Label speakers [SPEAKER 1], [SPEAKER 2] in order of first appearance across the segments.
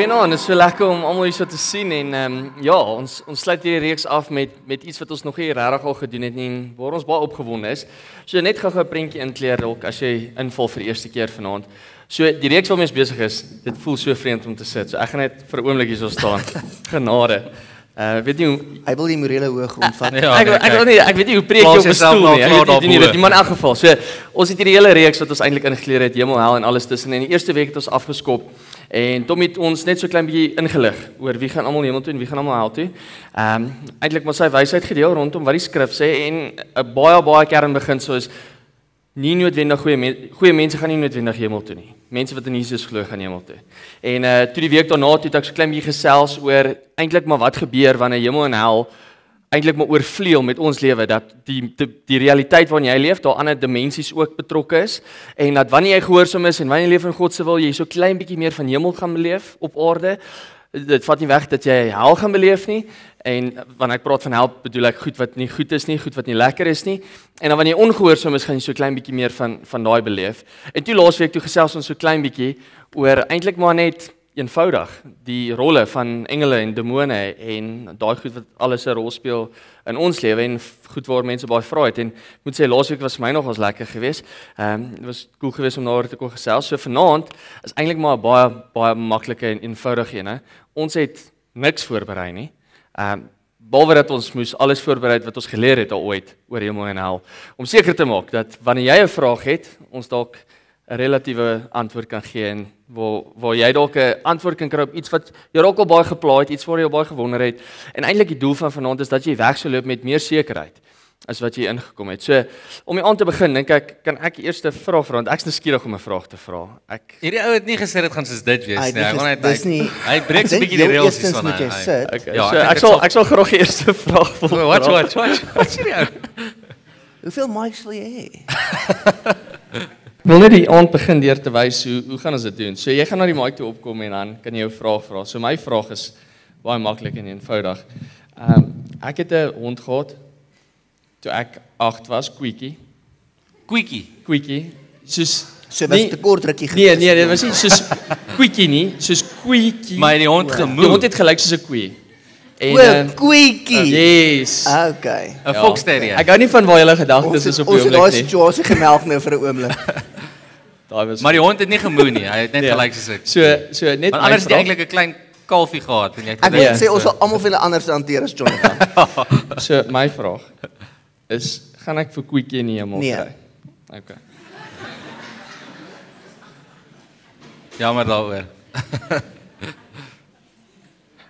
[SPEAKER 1] Goeienaand, dit is so lekker om almal hier so te sien en ja, ons sluit hierdie reeks af met iets wat ons nog nie regtig al gedoen het nie en waar ons baie opgewonde is. So net gou-gou 'n prentjie inkleer dalk as jy inval vir die eerste keer vanaand. So die reeks waarmee ons besig is, dit voel so vreemd om te sit. So ek gaan net vir 'n oomblik hier so staan. Genade. Weet nie hoe
[SPEAKER 2] hy wil die morele hoog omvat.
[SPEAKER 1] Ek weet nie hoe preek jy op 'n stoel nie. Ek weet nie dit, maar in elk geval. So ons het hierdie hele reeks wat ons eintlik ingekleer het, hemel, hel en alles tussen. En die eerste week het ons afgeskop en Tom het ons net so klein bietjie ingelig oor wie gaan almal hemel toe en wie gaan almal hel toe. Eintlik maar sy wysheid gedeel rondom wat die skrif sê en 'n baie kernbeginsel is nie noodwendig goeie mense gaan nie noodwendig hemel toe nie. Mense wat in Jesus glo gaan hemel toe. En toe die week daarna het ek so klein bietjie gesels oor eintlik maar wat gebeur wanneer hemel en hel eintlik maar oorvleuel met ons lewe, dat die realiteit waarin jy leef, daar ander dimensies ook betrokke is en dat wanneer jy gehoorsaam is en wanneer jy leef in God se wil, jy so klein bietjie meer van hemel gaan beleef op aarde. Dit vat nie weg dat jy hel gaan beleef nie. En wanneer ek praat van hel, bedoel ek goed wat nie goed is nie, goed wat nie lekker is nie. En dan wanneer jy ongehoorsaam is, gaan jy so klein bietjie meer van daai beleef. En toe laasweek toe gesels ons so klein bietjie oor eintlik maar net eenvoudig die rolle van engele en demone en daai goed wat alles 'n rol speel in ons lewe en goed waar mense baie vra het. En ek moet sê laasweek was vir my nogals lekker geweest. Dit was cool geweest om daaroor te kon gesels. So vanaand is eintlik maar 'n baie maklike en eenvoudige een. Ons het niks voorberei nie. Behalwe dat ons moes alles voorberei wat ons geleer het al ooit oor hemel en hel, om seker te maak dat wanneer jy 'n vraag het, ons dalk 'n relatiewe antwoord kan gee en waar jy dalk 'n antwoord kan kry op iets wat jy dalk al baie geplaai het, iets waar jy al baie gewonder het. En eintlik die doel van vanaand is dat jy weg sou loop met meer sekerheid as wat jy ingekom het. So om aan te begin, dink ek, kan ek eers 'n vraag vra want ek's nuuskierig om 'n vraag te vra.
[SPEAKER 3] Hierdie ou het nie gesê dit gaan soos dit wees nie.
[SPEAKER 2] Hy
[SPEAKER 3] breek 'n bietjie die reëls
[SPEAKER 2] van hy.
[SPEAKER 1] Okay, so ek sal graag die eerste vraag vra.
[SPEAKER 3] Watch hierdie ou.
[SPEAKER 2] Hoeveel mics wil jy hê?
[SPEAKER 1] Ek wil net die aand begin deur te wys hoe gaan ons dit doen. So jy gaan na die mic toe opkom en dan kan jy jou vraag vra. So my vraag is baie maklik en eenvoudig. Ek het 'n hond gehad toe ek 8 was, Quickie. Soos
[SPEAKER 2] so was te kort rukkie geweest.
[SPEAKER 1] Nee, dit was nie soos Quickie nie, soos Quickie.
[SPEAKER 3] Maar die hond gemoed.
[SPEAKER 1] Die hond het gelyk soos 'n koe.
[SPEAKER 2] En Quickie.
[SPEAKER 1] Yes.
[SPEAKER 2] Okay.
[SPEAKER 3] 'n Fox terrier.
[SPEAKER 1] Ek hou nie van waar julle gedagtes is op die oomblik nie.
[SPEAKER 2] Ons het daai situasie gemelk nou vir 'n oomblik.
[SPEAKER 3] Maar die hond het nie gemoed nie. Hy het net gelyk soos ek.
[SPEAKER 1] So net
[SPEAKER 3] anders het hy eintlik 'n klein kalfie gehad en jy het
[SPEAKER 2] ek wil sê ons sal almal vir hulle anders hanteer as Jonathan.
[SPEAKER 1] So my vraag is, gaan ek vir Quickie in die hemel kry? Okay.
[SPEAKER 3] Jammer daaroor.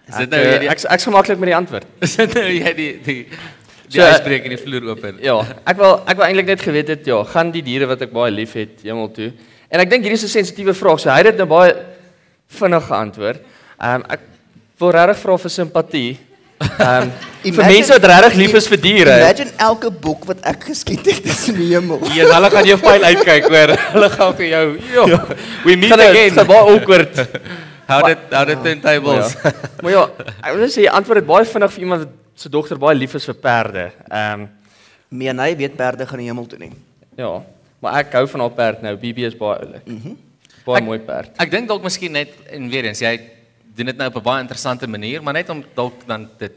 [SPEAKER 1] Is dit nou ek gemaklik met die antwoord.
[SPEAKER 3] Is dit nou jy die ysbreek en die vloer open?
[SPEAKER 1] Ja, ek wil eintlik net geweet het, ja, gaan die diere wat ek baie lief het hemel toe? En ek dink hierdie is 'n sensitiewe vraag, so hy het dit nou baie vinnig geantwoord. Ek wil regtig vra vir simpatie. Vir mense wat regtig lief is vir diere.
[SPEAKER 2] Imagine elke boek wat ek geskiet het is in die hemel.
[SPEAKER 1] Ja, hulle gaan jou fyl uitkyk hoor. Hulle gaan vir jou, we meet again. Dit is baie awkward.
[SPEAKER 3] Hou dit turntables.
[SPEAKER 1] Maar ja, ek wil sê jy antwoord dit baie vinnig vir iemand wat se dogter baie lief is vir perde.
[SPEAKER 2] Hy weet perde gaan die hemel toe nie.
[SPEAKER 1] Ja, maar ek hou van haar perd nou. Bibi is baie oulik. Baie mooi perd.
[SPEAKER 3] Ek dink dalk miskien net en weer eens jy doen dit nou op 'n baie interessante manier, maar net om dalk dan dit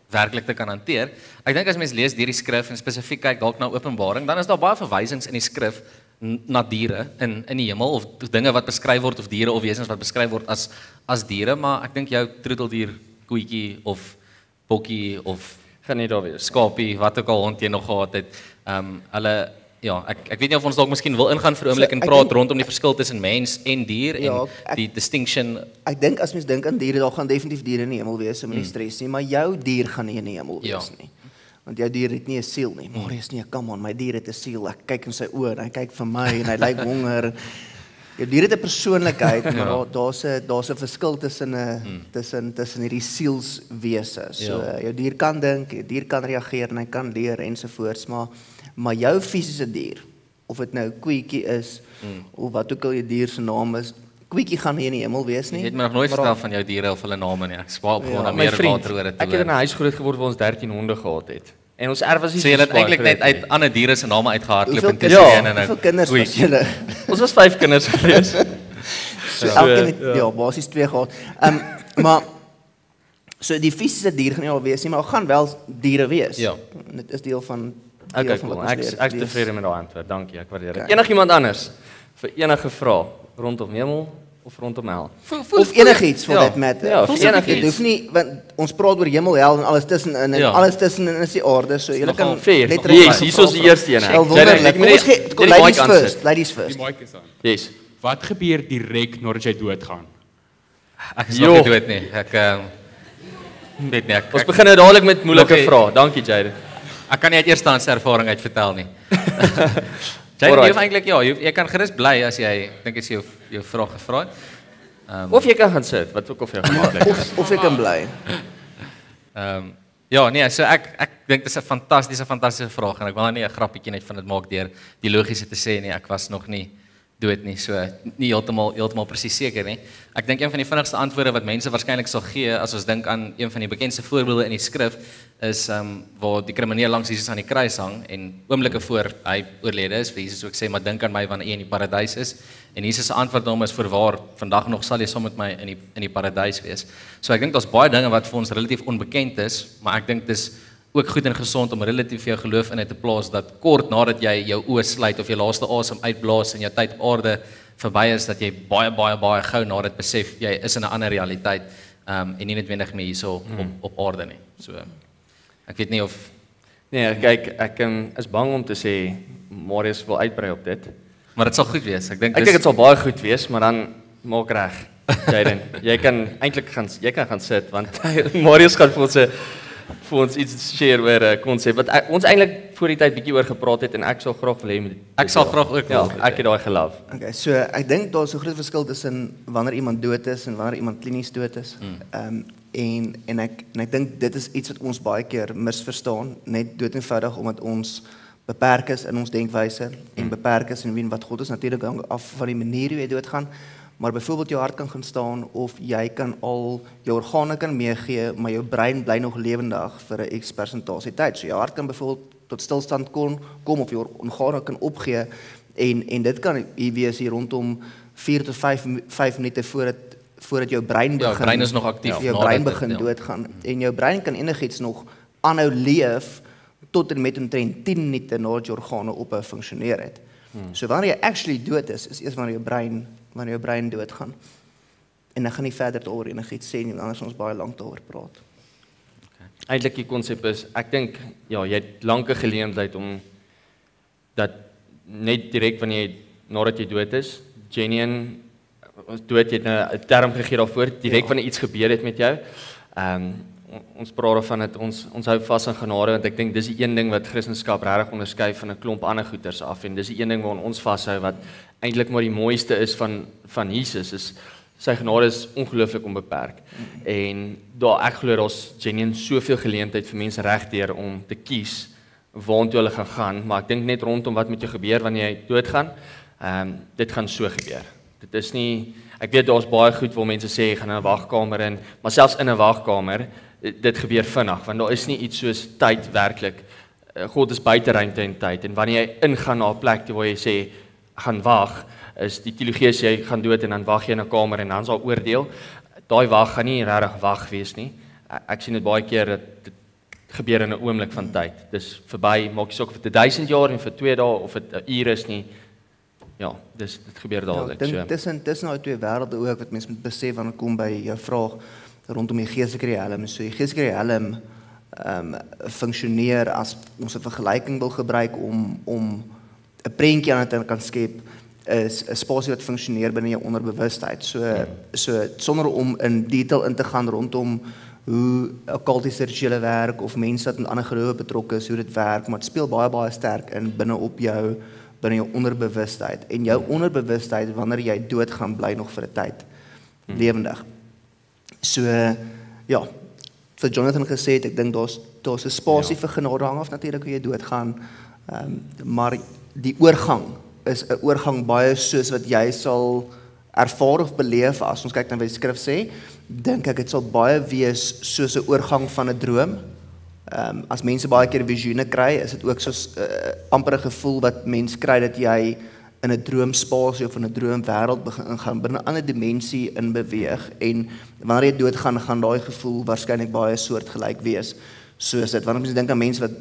[SPEAKER 3] werklik te kan hanteer. Ek dink as mens lees deur die skrif en spesifiek kyk dalk na Openbaring, dan is daar baie verwysings in die skrif na diere in die hemel of dinge wat beskryf word of diere of wesens wat beskryf word as diere, maar ek dink jou troeteldier, koetjie of bokkie of
[SPEAKER 1] gaan nie daar wees.
[SPEAKER 3] Skapie, wat ook al hond jy nog gehad het. Hulle ek weet nie of ons dalk miskien wil ingaan vir 'n oomblik en praat rondom die verskil tussen mens en dier en die distinction.
[SPEAKER 2] Ek dink as mens dink aan diere, daar gaan definitief diere in die hemel wees, moenie stres nie, maar jou dier gaan nie in die hemel wees nie. Want jou dier het nie 'n siel nie. Marius nee, come on, my dier het 'n siel. Ek kyk in sy oë en hy kyk vir my en hy lyk honger. Jou dier het 'n persoonlikheid, maar daar's 'n verskil tussen hierdie sielswese. So jou dier kan dink, jou dier kan reageer en hy kan leer ensovoorts, maar jou fisiese dier, of dit nou Quickie is of wat ook al jou dier se naam is, Quickie gaan nie in die hemel wees nie.
[SPEAKER 3] Jy het my nog nooit vertel van jou diere of hulle name nie. Ek spaar op gewoon meer water oor dit.
[SPEAKER 1] Ek het in 'n huis groot geword waar ons 13 honde gehad het. En ons erf was nie
[SPEAKER 3] so jy het eintlik net uit ander diere se name uitgehardloop en
[SPEAKER 2] tussen en hoeveel kinders was julle?
[SPEAKER 1] Ons was 5 kinders gewees.
[SPEAKER 2] So elkeen het ja, basies 2 gehad. Maar so die fisiese dier gaan nie al wees nie, maar gaan wel diere wees.
[SPEAKER 3] Ja.
[SPEAKER 2] Dit is deel van
[SPEAKER 1] Okay, cool. Ek is tevrede met daai antwoord. Dankie, ek waardeer dit. Enigiemand anders vir enige vraag rondom hemel of rondom hel?
[SPEAKER 2] Of enigiets for that matter.
[SPEAKER 1] Ja, of enigiets.
[SPEAKER 2] Dit hoef nie, want ons praat oor hemel, hel en alles tussenin en alles tussenin is die aarde, so julle kan
[SPEAKER 1] net yes, hier is die eerste een. Ladies first.
[SPEAKER 4] Die mic is aan.
[SPEAKER 1] Yes.
[SPEAKER 4] Wat gebeur direk nadat jy doodgaan?
[SPEAKER 3] Ek is nog nie dood nie. Ek weet nie.
[SPEAKER 1] Ons begin nou dadelik met moeilike vrae. Dankie Jaden.
[SPEAKER 3] Ek kan nie uit eerstehandse ervaring uit vertel nie. Jaden, jy eintlik jy kan gerus bly as jy dink as jy jou vraag gevra het.
[SPEAKER 1] Of jy kan gaan sit, wat ook of jy gemaak het.
[SPEAKER 2] Of jy kan bly.
[SPEAKER 3] Ja, nee, so ek dink dit is 'n fantastiese vraag en ek wil nou nie 'n grappietjie net van dit maak deur die logiese te sê nie. Ek was nog nie dood nie, so nie heeltemal presies seker nie. Ek dink een van die vinnigste antwoorde wat mense waarskynlik sal gee as ons dink aan een van die bekendste voorbeelde in die skrif is waar die krimineel langs Jesus aan die kruis hang en oomblikke voor hy oorlede is, vir Jesus ook sê maar dink aan my wanneer jy in die paradys is. En Jesus se antwoord aan hom is voorwaar, vandag nog sal jy saam met my in die paradys wees. So ek dink daar's baie dinge wat vir ons relatief onbekend is, maar ek dink dis ook goed en gesond om relatief jou geloof in te plaas dat kort nadat jy jou oë sluit of jou laaste asem uitblaas en jou tyd op aarde verby is, dat jy baie gou na dit besef jy is in 'n ander realiteit en nie noodwendig meer hierso op aarde nie. So ek weet nie of
[SPEAKER 1] nee, kyk, ek is bang om te sê Marius wil uitbrei op dit.
[SPEAKER 3] Maar dit sal goed wees. Ek dink
[SPEAKER 1] dit sal baie goed wees, maar dan maak reg. Jaden, jy kan gaan sit want Marius gaan vir ons iets share oor 'n konsep wat ons eintlik voor die tyd bietjie oor gepraat het en ek sal graag wil hê
[SPEAKER 3] ek sal graag ook
[SPEAKER 1] ek het daai geloof.
[SPEAKER 2] Okay, so ek dink daar's 'n groot verskil tussen wanneer iemand dood is en wanneer iemand klinies dood is. En ek dink dit is iets wat ons baie keer misverstaan, net dood eenvoudig omdat ons beperk is in ons denkwyse en beperk is in wie en wat God is natuurlik af van die manier hoe jy doodgaan. Maar byvoorbeeld jou hart kan gaan staan of jy kan al jou organe kan meegee, maar jou brein bly nog lewendig vir 'n X persentasie tyd. So jou hart kan byvoorbeeld tot stilstand kom of jou organe kan opgee en dit kan hier wees hier rondom 4 tot 5 minute voordat jou brein begin.
[SPEAKER 3] Jou brein is nog aktief.
[SPEAKER 2] Jou brein begin doodgaan en jou brein kan enigiets nog aanhou leef tot en met omtrent 10 minute nadat jou organe ophou funksioneer het. So wanneer jy actually dood is eers wanneer jou brein doodgaan. En dan gaan nie verder daaroor enigiets sê nie, anders ons baie lank daaroor praat.
[SPEAKER 1] Eintlik die konsep is, ek dink ja, jy het lank 'n geleentheid om dat net direk wanneer jy nadat jy dood is, genuine dood, jy het 'n term gegee daarvoor, direk wanneer iets gebeur het met jou. Ons praat van dit ons hou vas aan genade want ek dink dis die een ding wat Christendom regtig onderskei van 'n klomp ander goeters af en dis die een ding waaraan ons vashou wat eintlik maar die mooiste is van Jesus is sy genade is ongelooflik onbeperk. En ek glo daar's genuine soveel geleentheid vir mense regdeur om te kies waartoe hulle gaan, maar ek dink net rondom wat met jou gebeur wanneer jy doodgaan. Dit gaan so gebeur. Dit is nie ek weet daar's baie goed waar mense sê gaan in 'n wagkamer in, maar selfs in 'n wagkamer dit gebeur vinnig want daar is nie iets soos tyd werklik. God is buite ruimte en tyd en wanneer jy ingaan na 'n plek waar jy sê gaan wag, is die teologie jy gaan dood en dan wag jy in 'n kamer en dan sal oordeel. Daai wag gaan nie regtig wag wees nie. Ek sien dit baie keer dat dit gebeur in 'n oomblik van tyd. Dis verby, maak nie saak of dit 1000 jaar en vir 2 dae of dit 'n uur is nie. Ja, dit gebeur dadelik.
[SPEAKER 2] Ja, tussen nou twee wêrelde ook wat mense moet besef wanneer kom by jou vraag rondom die geestelike riem. So die geestelike riem funksioneer as ons 'n vergelyking wil gebruik om 'n prentjie aan te kan skep is 'n spasie wat funksioneer binne jou onderbewustheid. So sonder om in detail in te gaan rondom hoe okkultiese rituele werk of mense wat in ander gelowe betrokke is, hoe dit werk, maar dit speel baie sterk in binne jou onderbewustheid. En jou onderbewustheid wanneer jy doodgaan bly nog vir 'n tyd lewendig. So ja, vir Jonathan gesê het, ek dink daar's 'n spasie vir genade hang af natuurlik hoe jy doodgaan. Maar die oorgang is 'n oorgang baie soos wat jy sal ervaar of beleef as ons kyk na wat die skrif sê, dink ek dit sal baie wees soos 'n oorgang van 'n droom. As mense baie keer visioene kry, is dit ook soos amper 'n gevoel wat mens kry dat jy in 'n droomspasie of in 'n droomwêreld begin ingaan, binne 'n ander dimensie in beweeg en wanneer jy doodgaan, gaan daai gevoel waarskynlik baie soortgelyk wees soos dit. Wanneer mense dink aan mense wat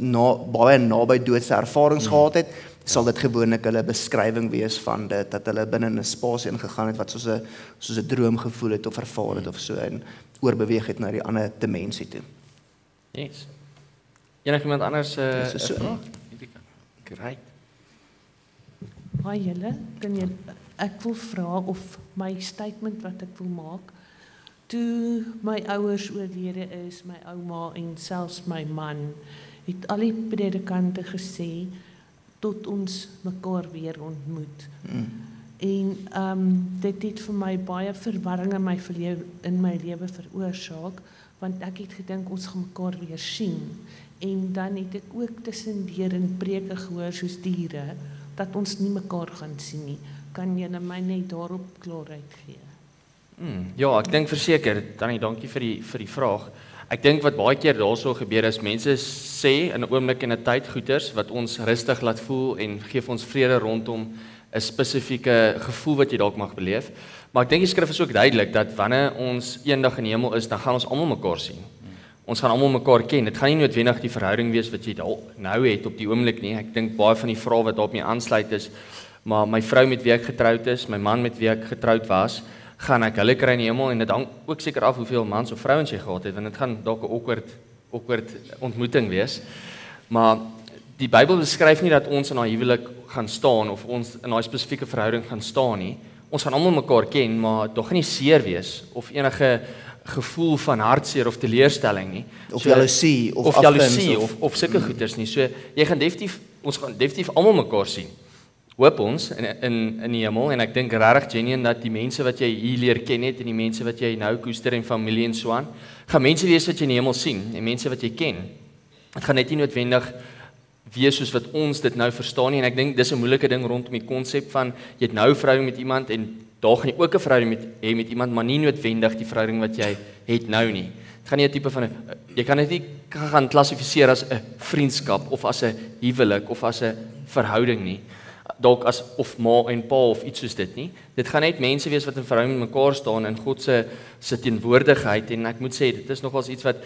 [SPEAKER 2] baie naby doodse ervarings gehad het, sal dit gewoonlik hulle beskrywing wees van dit, dat hulle binne 'n spasie ingegaan het wat soos 'n droom gevoel het of ervaar het of so en oorbeweeg het na die ander dimensie toe.
[SPEAKER 1] Yes. Enigiemand anders
[SPEAKER 2] Dis so.
[SPEAKER 1] Great.
[SPEAKER 5] Hi julle, ek wil vra of my statement wat ek wil maak, toe my ouers oorlede is, my ouma en selfs my man, het al die predikante gesê, tot ons mekaar weer ontmoet. En dit het vir my baie verwarring in my lewe veroorsaak, want ek het gedink ons gaan mekaar weer sien. En dan het ek ook tussendeur in preke gehoor soos diere, dat ons nie mekaar gaan sien nie. Kan julle my net daarop klaarheid gee?
[SPEAKER 1] Ja, ek dink verseker, Tannie, dankie vir die vraag. Ek dink wat baie keer daarso gebeur is, mense sê in 'n oomblik en 'n tyd goeters wat ons rustig laat voel en gee vir ons vrede rondom 'n spesifieke gevoel wat jy dalk mag beleef. Maar ek dink die skrif is ook duidelik dat wanneer ons eendag in die hemel is, dan gaan ons almal mekaar sien. Ons gaan almal mekaar ken. Dit gaan nie noodwendig die verhouding wees wat jy nou het op die oomblik nie. Ek dink baie van die vrae wat daarop mee aansluit is, maar my vrou met wie ek getroud is, my man met wie ek getroud was, gaan ek hulle kry in die hemel en dit hang ook seker af hoeveel mans of vrouens jy gehad het, want dit gaan dalk 'n awkward ontmoeting wees. Maar die Bybel beskryf nie dat ons in daai huwelik gaan staan of ons in daai spesifieke verhouding gaan staan nie. Ons gaan almal mekaar ken, maar daar gaan nie seer wees of enige gevoel van hartseer of teleurstelling nie.
[SPEAKER 2] Of jaloesie of
[SPEAKER 1] jaloesie of sulke goeters nie. So ons gaan definitief almal mekaar sien. Hoop ons in die hemel en ek dink regtig genuine dat die mense wat jy hier leer ken het en die mense wat jy nou koester en familie en so aan, gaan mense wees wat jy in die hemel sien en mense wat jy ken. Dit gaan net nie noodwendig wees soos wat ons dit nou verstaan nie en ek dink dis 'n moeilike ding rondom die konsep van jy het nou 'n verhouding met iemand en daar gaan jy ook 'n verhouding hê met iemand, maar nie noodwendig die verhouding wat jy het nou nie. Dit gaan nie 'n tipe van jy kan dit nie gaan klassifiseer as 'n vriendskap of as 'n huwelik of as 'n verhouding nie. Dalk as of ma en pa of iets soos dit nie. Dit gaan net mense wees wat in verhouding met mekaar staan in God se teenwoordigheid en ek moet sê dit is nogals iets wat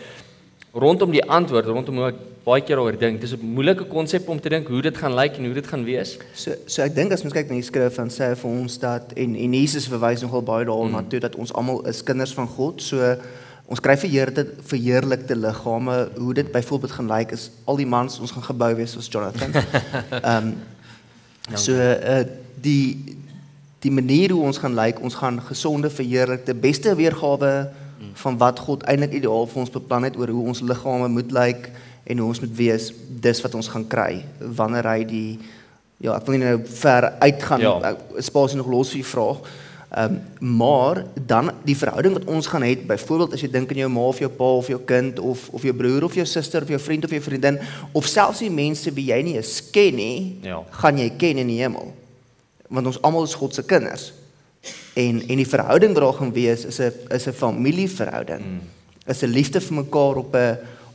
[SPEAKER 1] rondom die antwoord, rondom hoe ek baie keer oor dink. Dis 'n moeilike konsep om te dink hoe dit gaan lyk en hoe dit gaan wees.
[SPEAKER 2] So ek dink as mens kyk na die skrif dan sê hy vir ons dat en Jesus verwys nogal baie daarna toe dat ons almal is kinders van God. So ons kry verheerlikte liggame. Hoe dit byvoorbeeld gaan lyk is al die mans ons gaan gebou wees soos Jonathan. So die manier hoe ons gaan lyk, ons gaan gesonde verheerlikte beste weergawe van wat God eintlik ideaal vir ons beplan het oor hoe ons liggame moet lyk en hoe ons moet wees, dis wat ons gaan kry wanneer hy ek wil nie nou ver uitgaan, spasie nog los vir die vraag, maar dan die verhouding wat ons gaan hê, byvoorbeeld as jy dink aan jou ma of jou pa of jou kind of jou broer of jou suster of jou vriend of jou vriendin of selfs die mense wie jy nie eens ken nie, gaan jy ken in die hemel, want ons almal is God se kinders. En die verhouding wat daar gaan wees is 'n familieverhouding. Is 'n liefde vir mekaar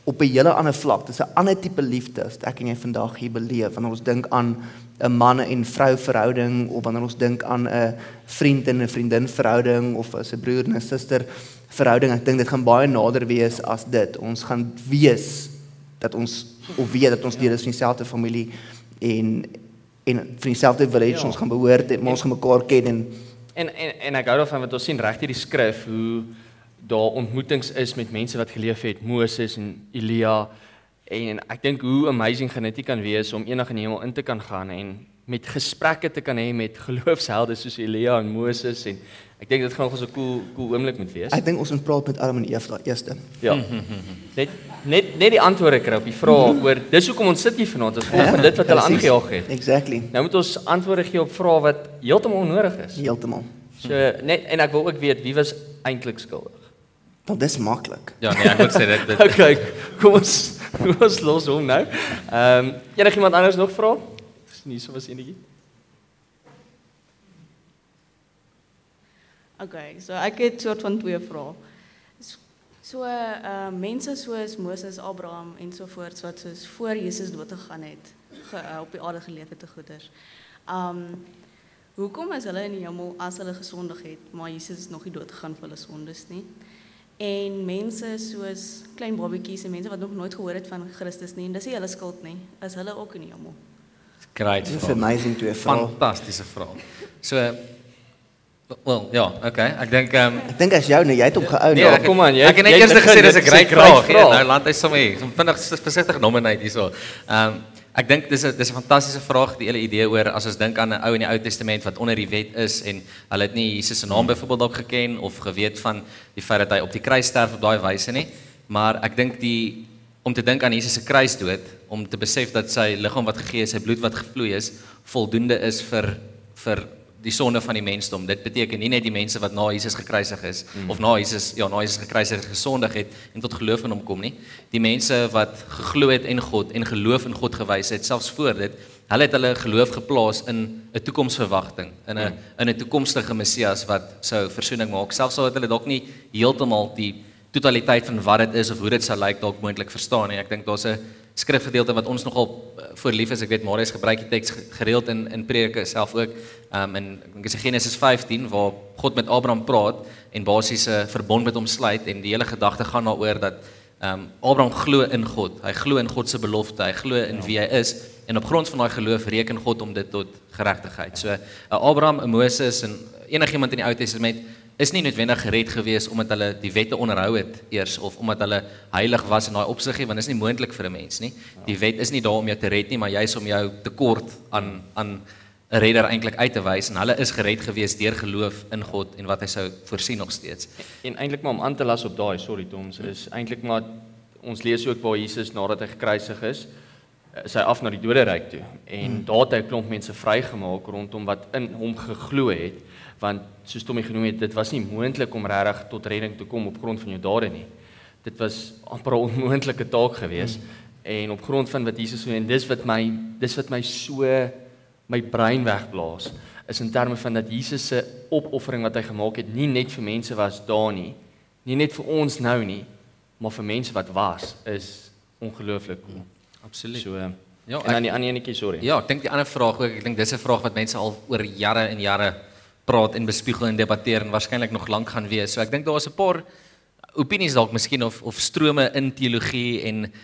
[SPEAKER 2] op 'n hele ander vlak. Dis 'n ander tipe liefde as ek en jy vandag hier beleef. Wanneer ons dink aan 'n man en vrou verhouding of wanneer ons dink aan 'n vriend en 'n vriendin verhouding of as 'n broer en 'n suster verhouding, ek dink dit gaan baie nader wees as dit. Ons gaan weet dat ons deel is van dieselfde familie en van dieselfde village ons gaan behoort, maar ons gaan mekaar ken
[SPEAKER 1] En ek hou daarvan wat ons sien reg deur die skrif hoe daar ontmoetings is met mense wat geleef het, Moses en Elia en ek dink hoe amazing gaan dit kan wees om eendag in die hemel in te kan gaan en met gesprekke te kan hê met geloofshelde soos Elia en Moses en ek dink dit gaan nog 'n cool oomblik moet wees.
[SPEAKER 2] Ek dink ons moet praat met Adam en Eva eerste.
[SPEAKER 1] Ja. Net die antwoorde kry op die vrae oor dis hoekom ons sit hier vanaand as gevolg van dit wat hulle aangejaag het.
[SPEAKER 2] Exactly.
[SPEAKER 1] Nou moet ons antwoorde gee op vrae wat heeltemal onnodig is.
[SPEAKER 2] Heeltemal.
[SPEAKER 1] So net en ek wil ook weet wie was eintlik skuldig.
[SPEAKER 2] Want dis maklik.
[SPEAKER 3] Ja, nee, ek wil sê dit.
[SPEAKER 1] Okay, kom ons los hom nou. Enigiemand anders nog vra? Dis nie so was enetjie.
[SPEAKER 6] Okay, so ek het soort van twee vrae. So mense soos Moses, Abraham en so voort wat soos voor Jesus dood gegaan het, op die aarde geleef het te goeders. hoekom is hulle in die hemel as hulle gesondig het, maar Jesus is nog nie dood gegaan vir hulle sondes nie? En mense soos klein babatjies en mense wat nog nooit gehoor het van Christus nie, en dis nie hulle skuld nie, is hulle ook in die hemel?
[SPEAKER 3] Great.
[SPEAKER 2] Dis amazing twee vrae.
[SPEAKER 3] Fantastiese vraag. So, wel, ja, okay. Ek dink
[SPEAKER 2] Ek dink as jou nou, jy het hom gehou.
[SPEAKER 1] Nee, kom aan,
[SPEAKER 3] ek het net eers gesê dis 'n great vraag. Nou land hy sommer hier. Om vinnig versigtig nominate hierso. Ek dink dis 'n fantastiese vraag, die hele idee oor as ons dink aan 'n ou in die Ou Testament wat onder die wet is en hulle het nie Jesus se naam byvoorbeeld dalk geken of geweet van die feit dat hy op die kruis sterf op daai wyse nie, maar ek dink om te dink aan Jesus se kruisdood, om te besef dat sy liggaam wat gegee is, sy bloed wat gevloei is, voldoende is vir die sonde van die mensdom. Dit beteken nie net die mense wat na Jesus gekruisig is of na Jesus gekruisig gesondig het en tot geloof in hom kom nie. Die mense wat geglo het in God en geloof in God gewys het, selfs voor dit, hulle het hulle geloof geplaas in 'n toekomsverwagting, in 'n toekomstige Messias wat sou versoening maak. Selfs al het hulle dalk nie heeltemal die totaliteit van wat dit is of hoe dit sal lyk dalk moontlik verstaan nie. Ek dink daar's 'n skrifgedeelte wat ons nogal voorlief is. Ek weet Marius gebruik die teks gereeld in preke self ook. En ek dink dit is Genesis 15 waar God met Abraham praat en basies 'n verbond met hom sluit en die hele gedagte gaan daaroor dat Abraham glo in God. Hy glo in God se belofte. Hy glo in wie hy is en op grond van daai geloof reken God om dit tot geregtigheid. So Abraham, 'n Moses en enigiemand in die Ou Testament is nie noodwendig gered gewees omdat hulle die wette onderhou het eers of omdat hulle heilig was in daai opsig nie, want dit is nie moontlik vir 'n mens nie. Die wet is nie daar om jou te red nie, maar juis om jou tekort aan 'n redder eintlik uit te wys en hulle is gered gewees deur geloof in God en wat hy sou voorsien nog steeds.
[SPEAKER 1] En eintlik maar om aan te las op daai, sorry Tom, is eintlik maar ons lees ook waar Jesus nadat hy gekruisig is hy af na die doderyk toe en daar het hy 'n klomp mense vrygemaak rondom wat in hom geglo het. Want soos Tommy genoem het, dit was nie moontlik om regtig tot redding te kom op grond van jou dade nie. Dit was amper 'n onmoontlike taak geweest en op grond van wat Jesus doen en dis wat my so my brein wegblaas is in terme van dat Jesus se opoffering wat hy gemaak het nie net vir mense was daar nie net vir ons nou nie, maar vir mense wat was is ongelooflik cool.
[SPEAKER 3] Absoluut.
[SPEAKER 1] So
[SPEAKER 3] ja,
[SPEAKER 1] en dan die ander enetjie, sorry.
[SPEAKER 3] Ja, ek dink die ander vraag ook, ek dink dis 'n vraag wat mense al oor jare en jare praat en bespiegel en debatteer en waarskynlik nog lank gaan wees. So ek dink daar is 'n paar opinies dalk miskien of strome in teologie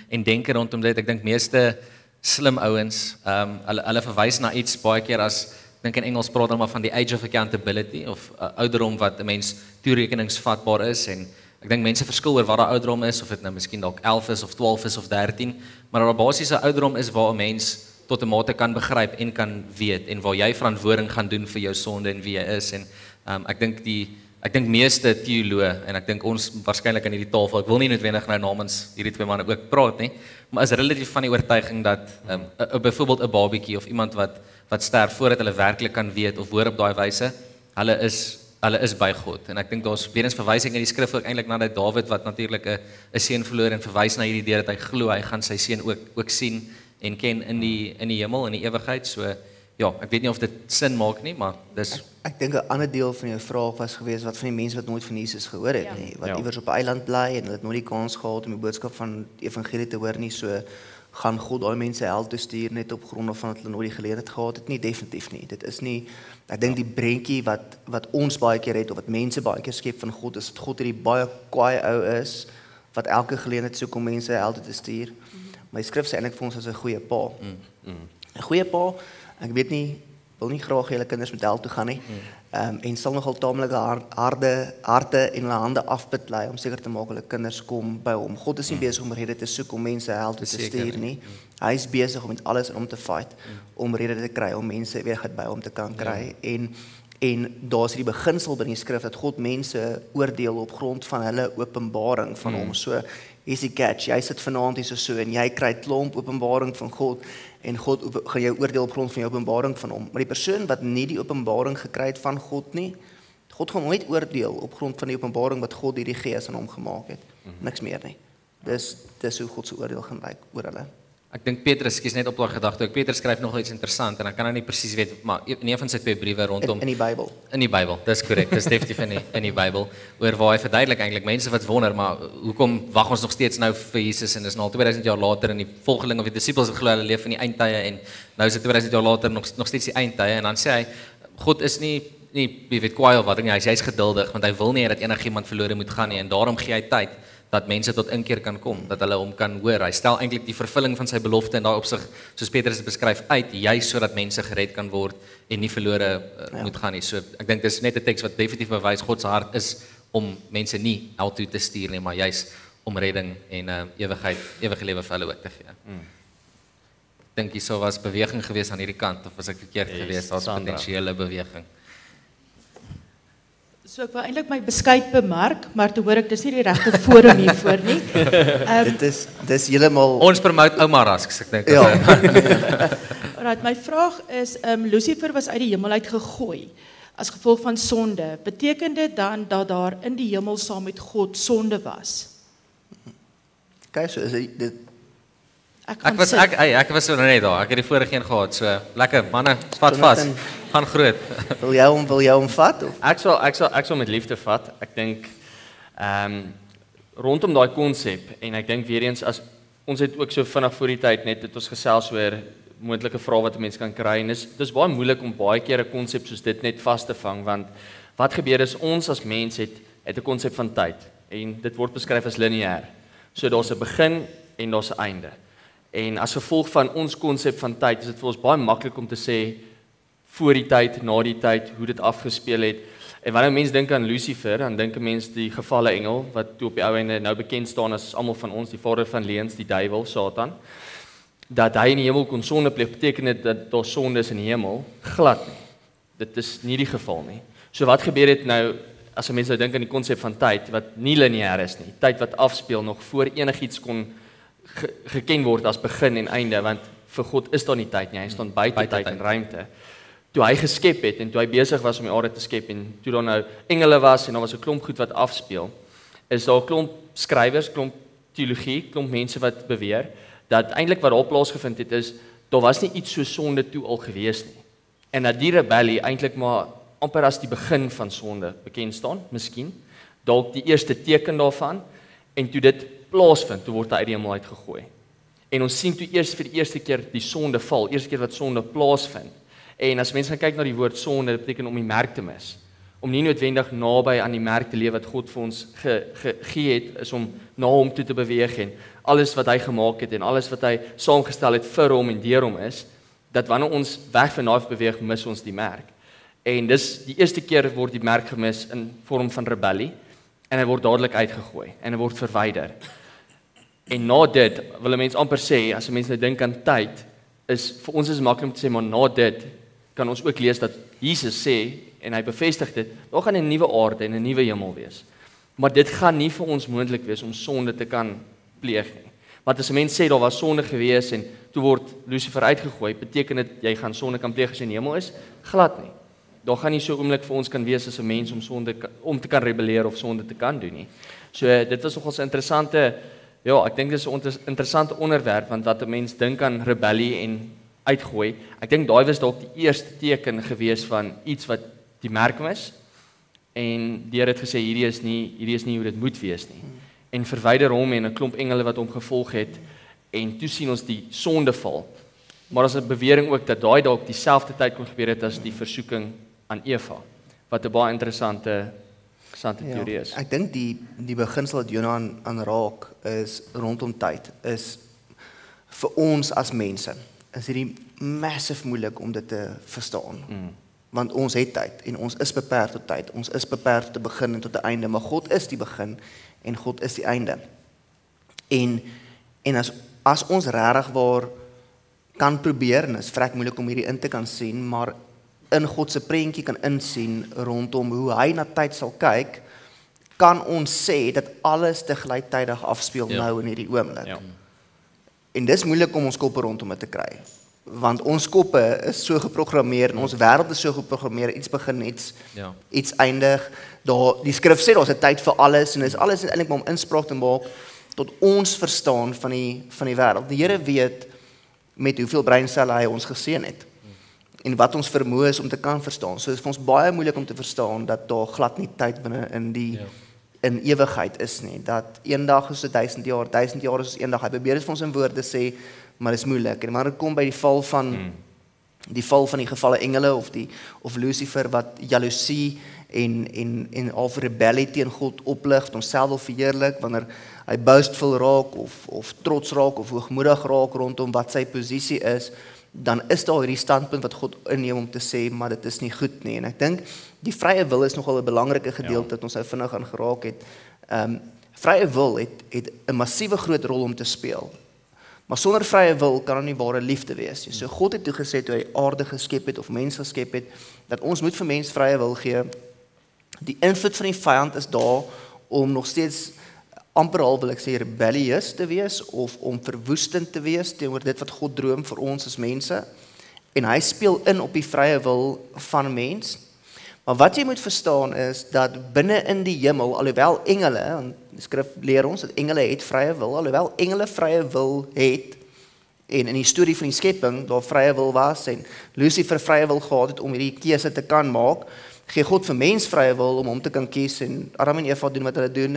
[SPEAKER 3] en denke rondom dit. Ek dink meeste slim ouens, hulle verwys na iets baie keer as, ek dink in Engels praat hulle maar van die age of accountability of ouderdom wat 'n mens toerekeningsvatbaar is en ek dink mense verskil oor wat daai ouderdom is of dit nou miskien dalk 11 is of 12 is of 13, maar daar basiese ouderdom is waar 'n mens tot 'n mate kan begryp en kan weet en waar jy verantwoording gaan doen vir jou sonde en wie jy is en ek dink meeste teoloë en ek dink ons waarskynlik aan hierdie tafel, ek wil nie noodwendig nou namens hierdie twee manne ook praat nie, maar is relatief van die oortuiging dat byvoorbeeld 'n babatjie of iemand wat sterf voordat hulle werklik kan weet of hoor op daai wyse, hulle is by God en ek dink daar's weer eens verwysing in die skrif ook eintlik na dat Dawid wat natuurlik 'n seun verloor en verwys na hierdie deur dat hy glo hy gaan sy seun ook sien en ken in die hemel, in die ewigheid. So ja, ek weet nie of dit sin maak nie, maar dis
[SPEAKER 2] Ek dink 'n ander deel van jou vraag was geweest wat van die mense wat nooit van Jesus gehoor het nie, wat iewers op 'n eiland bly en hulle het nooit die kans gehad om die boodskap van die evangelie te hoor nie, so gaan God daai mense hel toe stuur net op grond van dat hulle nooit die geleentheid gehad het nie, definitief nie. Dit is nie, ek dink die prentjie wat ons baie keer het of wat mense baie keer skep van God is dat God hierdie baie kwaai ou is wat elke geleentheid soek om mense hel toe te stuur. Maar die skrif sê eintlik vir ons as 'n goeie pa. 'n Goeie pa, ek weet nie, wil nie graag julle kinders met hel toe gaan nie. En sal nogal tamelike harte en hulle hande afbetlei om seker te maak hulle kinders kom by hom. God is nie besig om redes te soek om mense hel toe te stuur nie. Hy is besig om met alles in hom te fight om redes te kry om mense weer by hom te kan kry. En daar is die beginsel binne die skrif dat God mense oordeel op grond van hulle openbaring van hom. So is die catch, jy sit vanaand hier so en jy kry klomp openbaring van God en God gaan jou oordeel op grond van jou openbaring van hom. Maar die persoon wat nie die openbaring gekry het van God nie, God gaan nooit oordeel op grond van die openbaring wat God deur die Gees aan hom gemaak het. Niks meer nie. Dis hoe God se oordeel gaan lyk oor hulle.
[SPEAKER 3] Ek dink Petrus, skies net op daai gedagte. Petrus skryf nog iets interessant en ek kan nou nie presies weet, maar in een van sy twee briewe rondom
[SPEAKER 2] in die Bybel.
[SPEAKER 3] In die Bybel, dis korrek. Dis definitief in die Bybel oor waar hy verduidelik eintlik mense wat wonder, maar hoekom wag ons nog steeds nou vir Jesus en dis nou al 2000 jaar later en die volgelinge of die disippels het glo hulle leef in die eindtye en nou is dit 2000 jaar later nog steeds die eindtye en dan sê hy God is nie jy weet kwaai of wat nie, hy's geduldig want hy wil nie dat enigiemand verlore moet gaan nie en daarom gee hy tyd dat mense tot inkeer kan kom, dat hulle hom kan hoor. Hy stel eintlik die vervulling van sy belofte in daai opsig, soos Petrus het beskryf, uit juis sodat mense gered kan word en nie verlore moet gaan nie. So ek dink dis net 'n teks wat definitief bewys God se hart is om mense nie hel toe te stuur nie, maar juis om redding en ewige lewe vir hulle ook te gee. Ek dink hierso was beweging gewees aan hierdie kant of was ek verkeerd gewees? Daar's potensiële beweging.
[SPEAKER 7] So ek wou eintlik my beskeid bemerk, maar toe hoor ek dis nie die regte forum hiervoor nie.
[SPEAKER 2] Dis heeltemal
[SPEAKER 3] Ons promote Ouma Rasks, ek dink.
[SPEAKER 2] Ja.
[SPEAKER 7] Alright, my vraag is, Lucifer was uit die hemel uit gegooi as gevolg van sonde. Beteken dit dan dat daar in die hemel saam met God sonde was?
[SPEAKER 2] Kyk, so is dit
[SPEAKER 3] Ek was so net daar. Ek het die vorige een gehad. So lekker manne, vat vas. Gaan groot.
[SPEAKER 2] Wil jy hom vat of?
[SPEAKER 1] Ek sal met liefde vat. Ek dink rondom daai konsep en ek dink weer eens as ons het ook so vinnig voor die tyd net het ons gesels oor moontlike vrae wat 'n mens kan kry en dis baie moeilik om baie keer 'n konsep soos dit net vas te vang want wat gebeur is ons as mens het 'n konsep van tyd en dit word beskryf as lineêr. So daar's 'n begin en daar's 'n einde. En as gevolg van ons konsep van tyd is dit vir ons baie maklik om te sê voor die tyd, na die tyd, hoe dit afgespeel het. En wanneer mense dink aan Lucifer, dan dink 'n mens die gevalle engel wat toe op die ou einde nou bekend staan as almal van ons, die vader van leuns, die duiwel, Satan. Dat hy in die hemel kon sonde pleeg, beteken dit dat daar sonde is in die hemel? Glad nie. Dit is nie die geval nie. So wat gebeur het nou as 'n mens nou dink aan die konsep van tyd wat nie lineêr is nie, tyd wat afspeel nog voor enigiets kon geken word as begin en einde, want vir God is daar nie tyd nie, hy staan buite tyd en ruimte. Toe hy geskep het en toe hy besig was om die aarde te skep en toe daar nou engele was en daar was 'n klomp goed wat afspeel, is daar 'n klomp skrywers, klomp teologie, klomp mense wat beweer dat eintlik wat daar plaasgevind het is daar was nie iets so sonde toe al gewees nie. En dat die rebellie eintlik maar amper as die begin van sonde bekend staan, miskien dalk die eerste teken daarvan en toe dit plaasvind, toe word hy uit die hemel uitgegooi. En ons sien toe eers vir die eerste keer die sonde val, eerste keer wat sonde plaasvind. En as mense gaan kyk na die woord sonde, dit beteken om die merk te mis. Om nie noodwendig naby aan die merk te leef wat God vir ons gegee het, is om na hom toe te beweeg en alles wat hy gemaak het en alles wat hy saamgestel het vir hom en deur hom is, dat wanneer ons weg van daai beweeg, mis ons die merk. En dis die eerste keer word die merk gemis in vorm van rebellie en hy word dadelik uitgegooi en hy word verwyder. En na dit wil 'n mens amper sê, as 'n mens nou dink aan tyd, is vir ons is maklik om te sê, maar na dit kan ons ook lees dat Jesus sê, en hy bevestig dit, daar gaan 'n nuwe aarde en 'n nuwe hemel wees. Maar dit gaan nie vir ons moontlik wees om sonde te kan pleeg nie. Want as 'n mens sê, daar was sonde gewees en toe word Lucifer uitgegooi, beteken dit, jy gaan sonde kan pleeg as jy in die hemel is? Glad nie. Daar gaan nie so oomblik vir ons kan wees as 'n mens om te kan rebelleer of sonde te kan doen nie. So dit was nogals 'n interessante, ja, ek dink dis 'n interessante onderwerp, want wat 'n mens dink aan rebellie en uitgooi, ek dink daai was dalk die eerste teken gewees van iets wat die merk was, en die Here het gesê, hierdie is nie hoe dit moet wees nie, en verwyder hom en 'n klomp engele wat hom gevolg het, en toe sien ons die sondeval, maar as 'n bewering ook, dat daai dalk dieselfde tyd kon gebeur het as die versoeking aan Eva, wat 'n baie interessante teorie is.
[SPEAKER 2] Ek dink die beginsel wat Jonah aanraak is rondom tyd, is vir ons as mense, is hierdie massief moeilik om dit te verstaan. Want ons het tyd en ons is beperk tot tyd. Ons is beperk tot 'n begin en tot 'n einde, maar God is die begin en God is die einde. En as ons regtig waar kan probeer, en dit is vrek moeilik om hierdie in te kan sien, maar in God se prentjie kan insien rondom hoe hy na tyd sal kyk, kan ons sê dat alles te gelyktydig afspeel nou in hierdie oomblik. Ja. En dis moeilik om ons koppe rondom dit te kry. Want ons koppe is so geprogrammeer en ons wêreld is so geprogrammeer, iets begin, iets eindig. Die skrif sê daar's 'n tyd vir alles en dis alles eintlik om inspraak te maak tot ons verstaan van die wêreld. Die Here weet met hoeveel breinselle hy ons geseën het en wat ons vermoë is om te kan verstaan. So dit is vir ons baie moeilik om te verstaan dat daar glad nie tyd binne in ewigheid is nie. Dat eendag is 1000 jaar, 1000 jaar is eendag. Hy probeer dit vir ons in woorde sê, maar dit is moeilik. En wanneer dit kom by die val die val van die gevalle engele of Lucifer wat jaloesie en of rebellie teen God oplig, homself wil verheerlik wanneer hy boastful raak of trots raak of hoogmoedig raak rondom wat sy posisie is, dan is daar hierdie standpunt wat God inneem om te sê, maar dit is nie goed nie. En ek dink die vrye wil is nogal 'n belangrike gedeelte wat ons nou vinnig aan geraak het. Vrye wil het 'n massiewe groot rol om te speel. Maar sonder vrye wil kan daar nie ware liefde wees nie. So God het toegesê toe hy aarde geskep het of mens geskep het, dat ons moet vir mens vrye wil gee. Die invloed van die vyand is daar om nog steeds amper al wil ek sê rebellieus te wees of om verwoestend te wees teenoor dit wat God droom vir ons as mense. En hy speel in op die vrye wil van mens. Maar wat jy moet verstaan is dat binne in die hemel, alhoewel engele, en die skrif leer ons dat engele het vrye wil, alhoewel engele vrye wil het, en in die storie van die skepping daar vrye wil was en Lucifer vrye wil gehad het om hierdie keuse te kan maak, gee God vir mens vrye wil om hom te kan kies en Adam en Eva doen wat hulle doen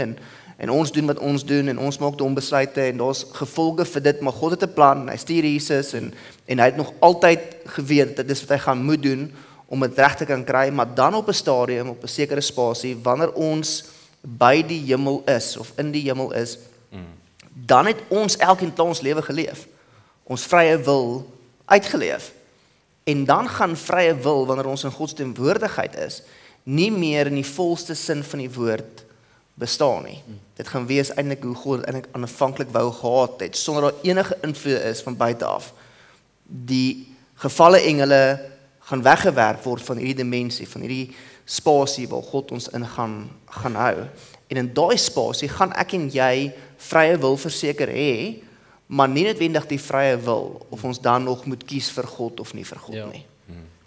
[SPEAKER 2] en ons doen wat ons doen en ons maak dom besluite en daar's gevolge vir dit, maar God het 'n plan, hy stuur Jesus en hy het nog altyd geweet dat dit is wat hy gaan moet doen om dit reg te kan kry, maar dan op 'n stadium, op 'n sekere spasie, wanneer ons by die hemel is of in die hemel is, dan het ons elkeen klaar ons lewe geleef. Ons vrye wil uitgeleef. En dan gaan vrye wil, wanneer ons in God se teenwoordigheid is, nie meer in die volste sin van die woord bestaan nie. Dit gaan wees eintlik hoe God eintlik aanvanklik wou gehad het, sonder dat enige invloed is van buite af. Die gevalle engele gaan weggewerk word van hierdie dimensie, van hierdie spasie waar God ons in gaan hou. En in daai spasie gaan ek en jy vrye wil verseker hê, maar nie noodwendig die vrye wil, of ons dan nog moet kies vir God of nie vir God nie.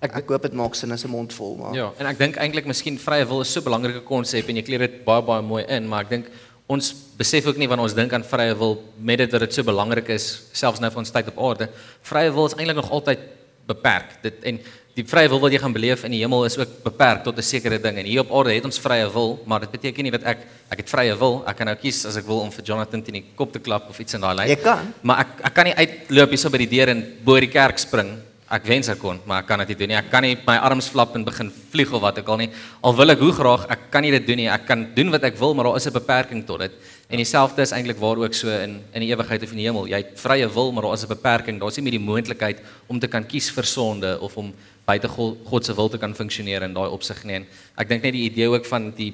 [SPEAKER 2] Ek hoop dit maak sin as 'n mond vol, maar
[SPEAKER 3] ja, en ek dink eintlik miskien vrye wil is so 'n belangrike konsep en jy kleer dit baie mooi in, maar ek dink ons besef ook nie wanneer ons dink aan vrye wil met dit dat dit so belangrik is, selfs nou vir ons tyd op aarde. Vrye wil is eintlik nog altyd beperk. En die vrye wil wat jy gaan beleef in die hemel is ook beperk tot 'n sekere ding. En hier op aarde het ons vrye wil, maar dit beteken nie dat ek het vrye wil. Ek kan nou kies as ek wil om vir Jonathan teen die kop te klap of iets in daai lyn.
[SPEAKER 2] Jy kan.
[SPEAKER 3] Maar ek kan nie uitloop hierso by die deur en bo die kerk spring. Ek wens ek kon, maar ek kan dit nie doen nie. Ek kan nie my arms flap en begin vlieg of wat ek al nie. Al wil ek hoe graag, ek kan nie dit doen nie. Ek kan doen wat ek wil, maar daar is 'n beperking tot dit. En dieselfde is eintlik waar ook so in die ewigheid of in die hemel. Jy het vrye wil, maar daar is 'n beperking. Daar is nie meer die moontlikheid om te kan kies vir sonde of om buite God se wil te kan funksioneer in daai opsig nie. En ek dink net die idee ook van die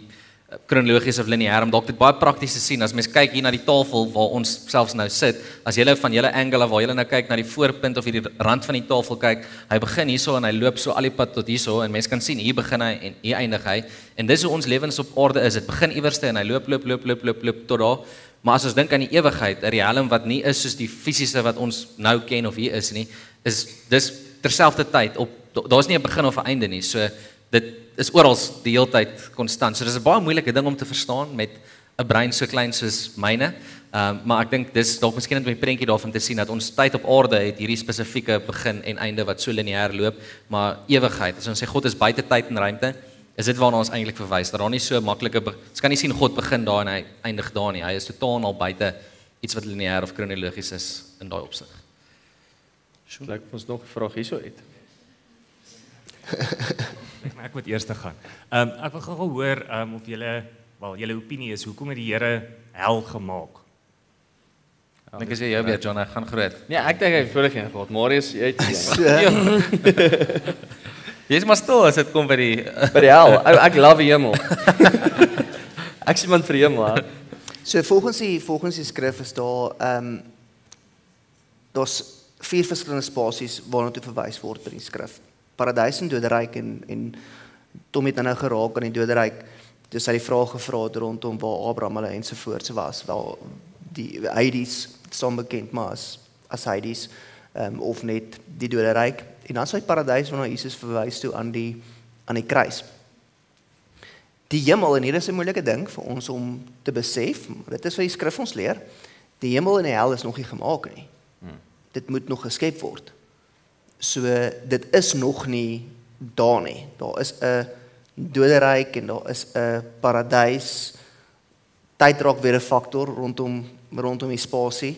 [SPEAKER 3] kronologies of lineêr om dalk dit baie prakties te sien. As mens kyk hier na die tafel waar ons selfs nou sit, as jy van julle angle waar jy nou kyk na die voorpunt of hierdie rand van die tafel kyk, hy begin hierso en hy loop so al die pad tot hierso en mens kan sien hier begin hy en hier eindig hy. En dis hoe ons lewens op aarde is. Dit begin iewerste en hy loop tot daar. Maar as ons dink aan die ewigheid, 'n riekelm wat nie is soos die fisiese wat ons nou ken of hier is nie, is dis terselfdertyd op daar's nie 'n begin of 'n einde nie. So dit is oral die hele tyd konstant. So dis 'n baie moeilike ding om te verstaan met 'n brein so klein soos myne. Maar ek dink dis dalk miskien net 'n prentjie daarvan te sien dat ons tyd op aarde het hierdie spesifieke begin en einde wat so lineêr loop, maar ewigheid. As ons sê God is buite tyd en ruimte, is dit waarna ons eintlik verwys. Dat daar nie so maklike ons kan nie sien God begin daar en hy eindig daar nie. Hy is totaal buite iets wat lineêr of kronologies is in daai opsig.
[SPEAKER 1] Lyk ons nog 'n vraag hierso uit.
[SPEAKER 4] Ek moet eers gaan. Ek wil gou hoor of julle opinie is, hoekom het die Here hel gemaak?
[SPEAKER 3] Ek sê jou weer John, ek gaan groot.
[SPEAKER 1] Nee, ek dink hy het voorheen gehad. Marius, jy het
[SPEAKER 3] Jy's maar stil as dit kom by die
[SPEAKER 1] hel. Ek love die hemel. Ek sien man vir die hemel.
[SPEAKER 2] So volgens die skrif is daar daar's 4 verskillende spasies waarna toe verwys word in die skrif. Paradys en doderyk en Tom het nou geraak aan die doderyk. Dus hy die vraag gevra het rondom waar Abraham hulle ensovoorts was, wel die Hades staan bekend maar as Hades of net die doderyk. En dan sou die paradys waarna Jesus verwys toe aan die kruis. Die hemel, en hier is 'n moeilike ding vir ons om te besef, dit is wat die skrif ons leer, die hemel en die hel is nog nie gemaak nie. Dit moet nog geskep word. So dit is nog nie daar nie. Daar is 'n doderyk en daar is 'n paradys. Tyd raak weer 'n faktor rondom die spasie.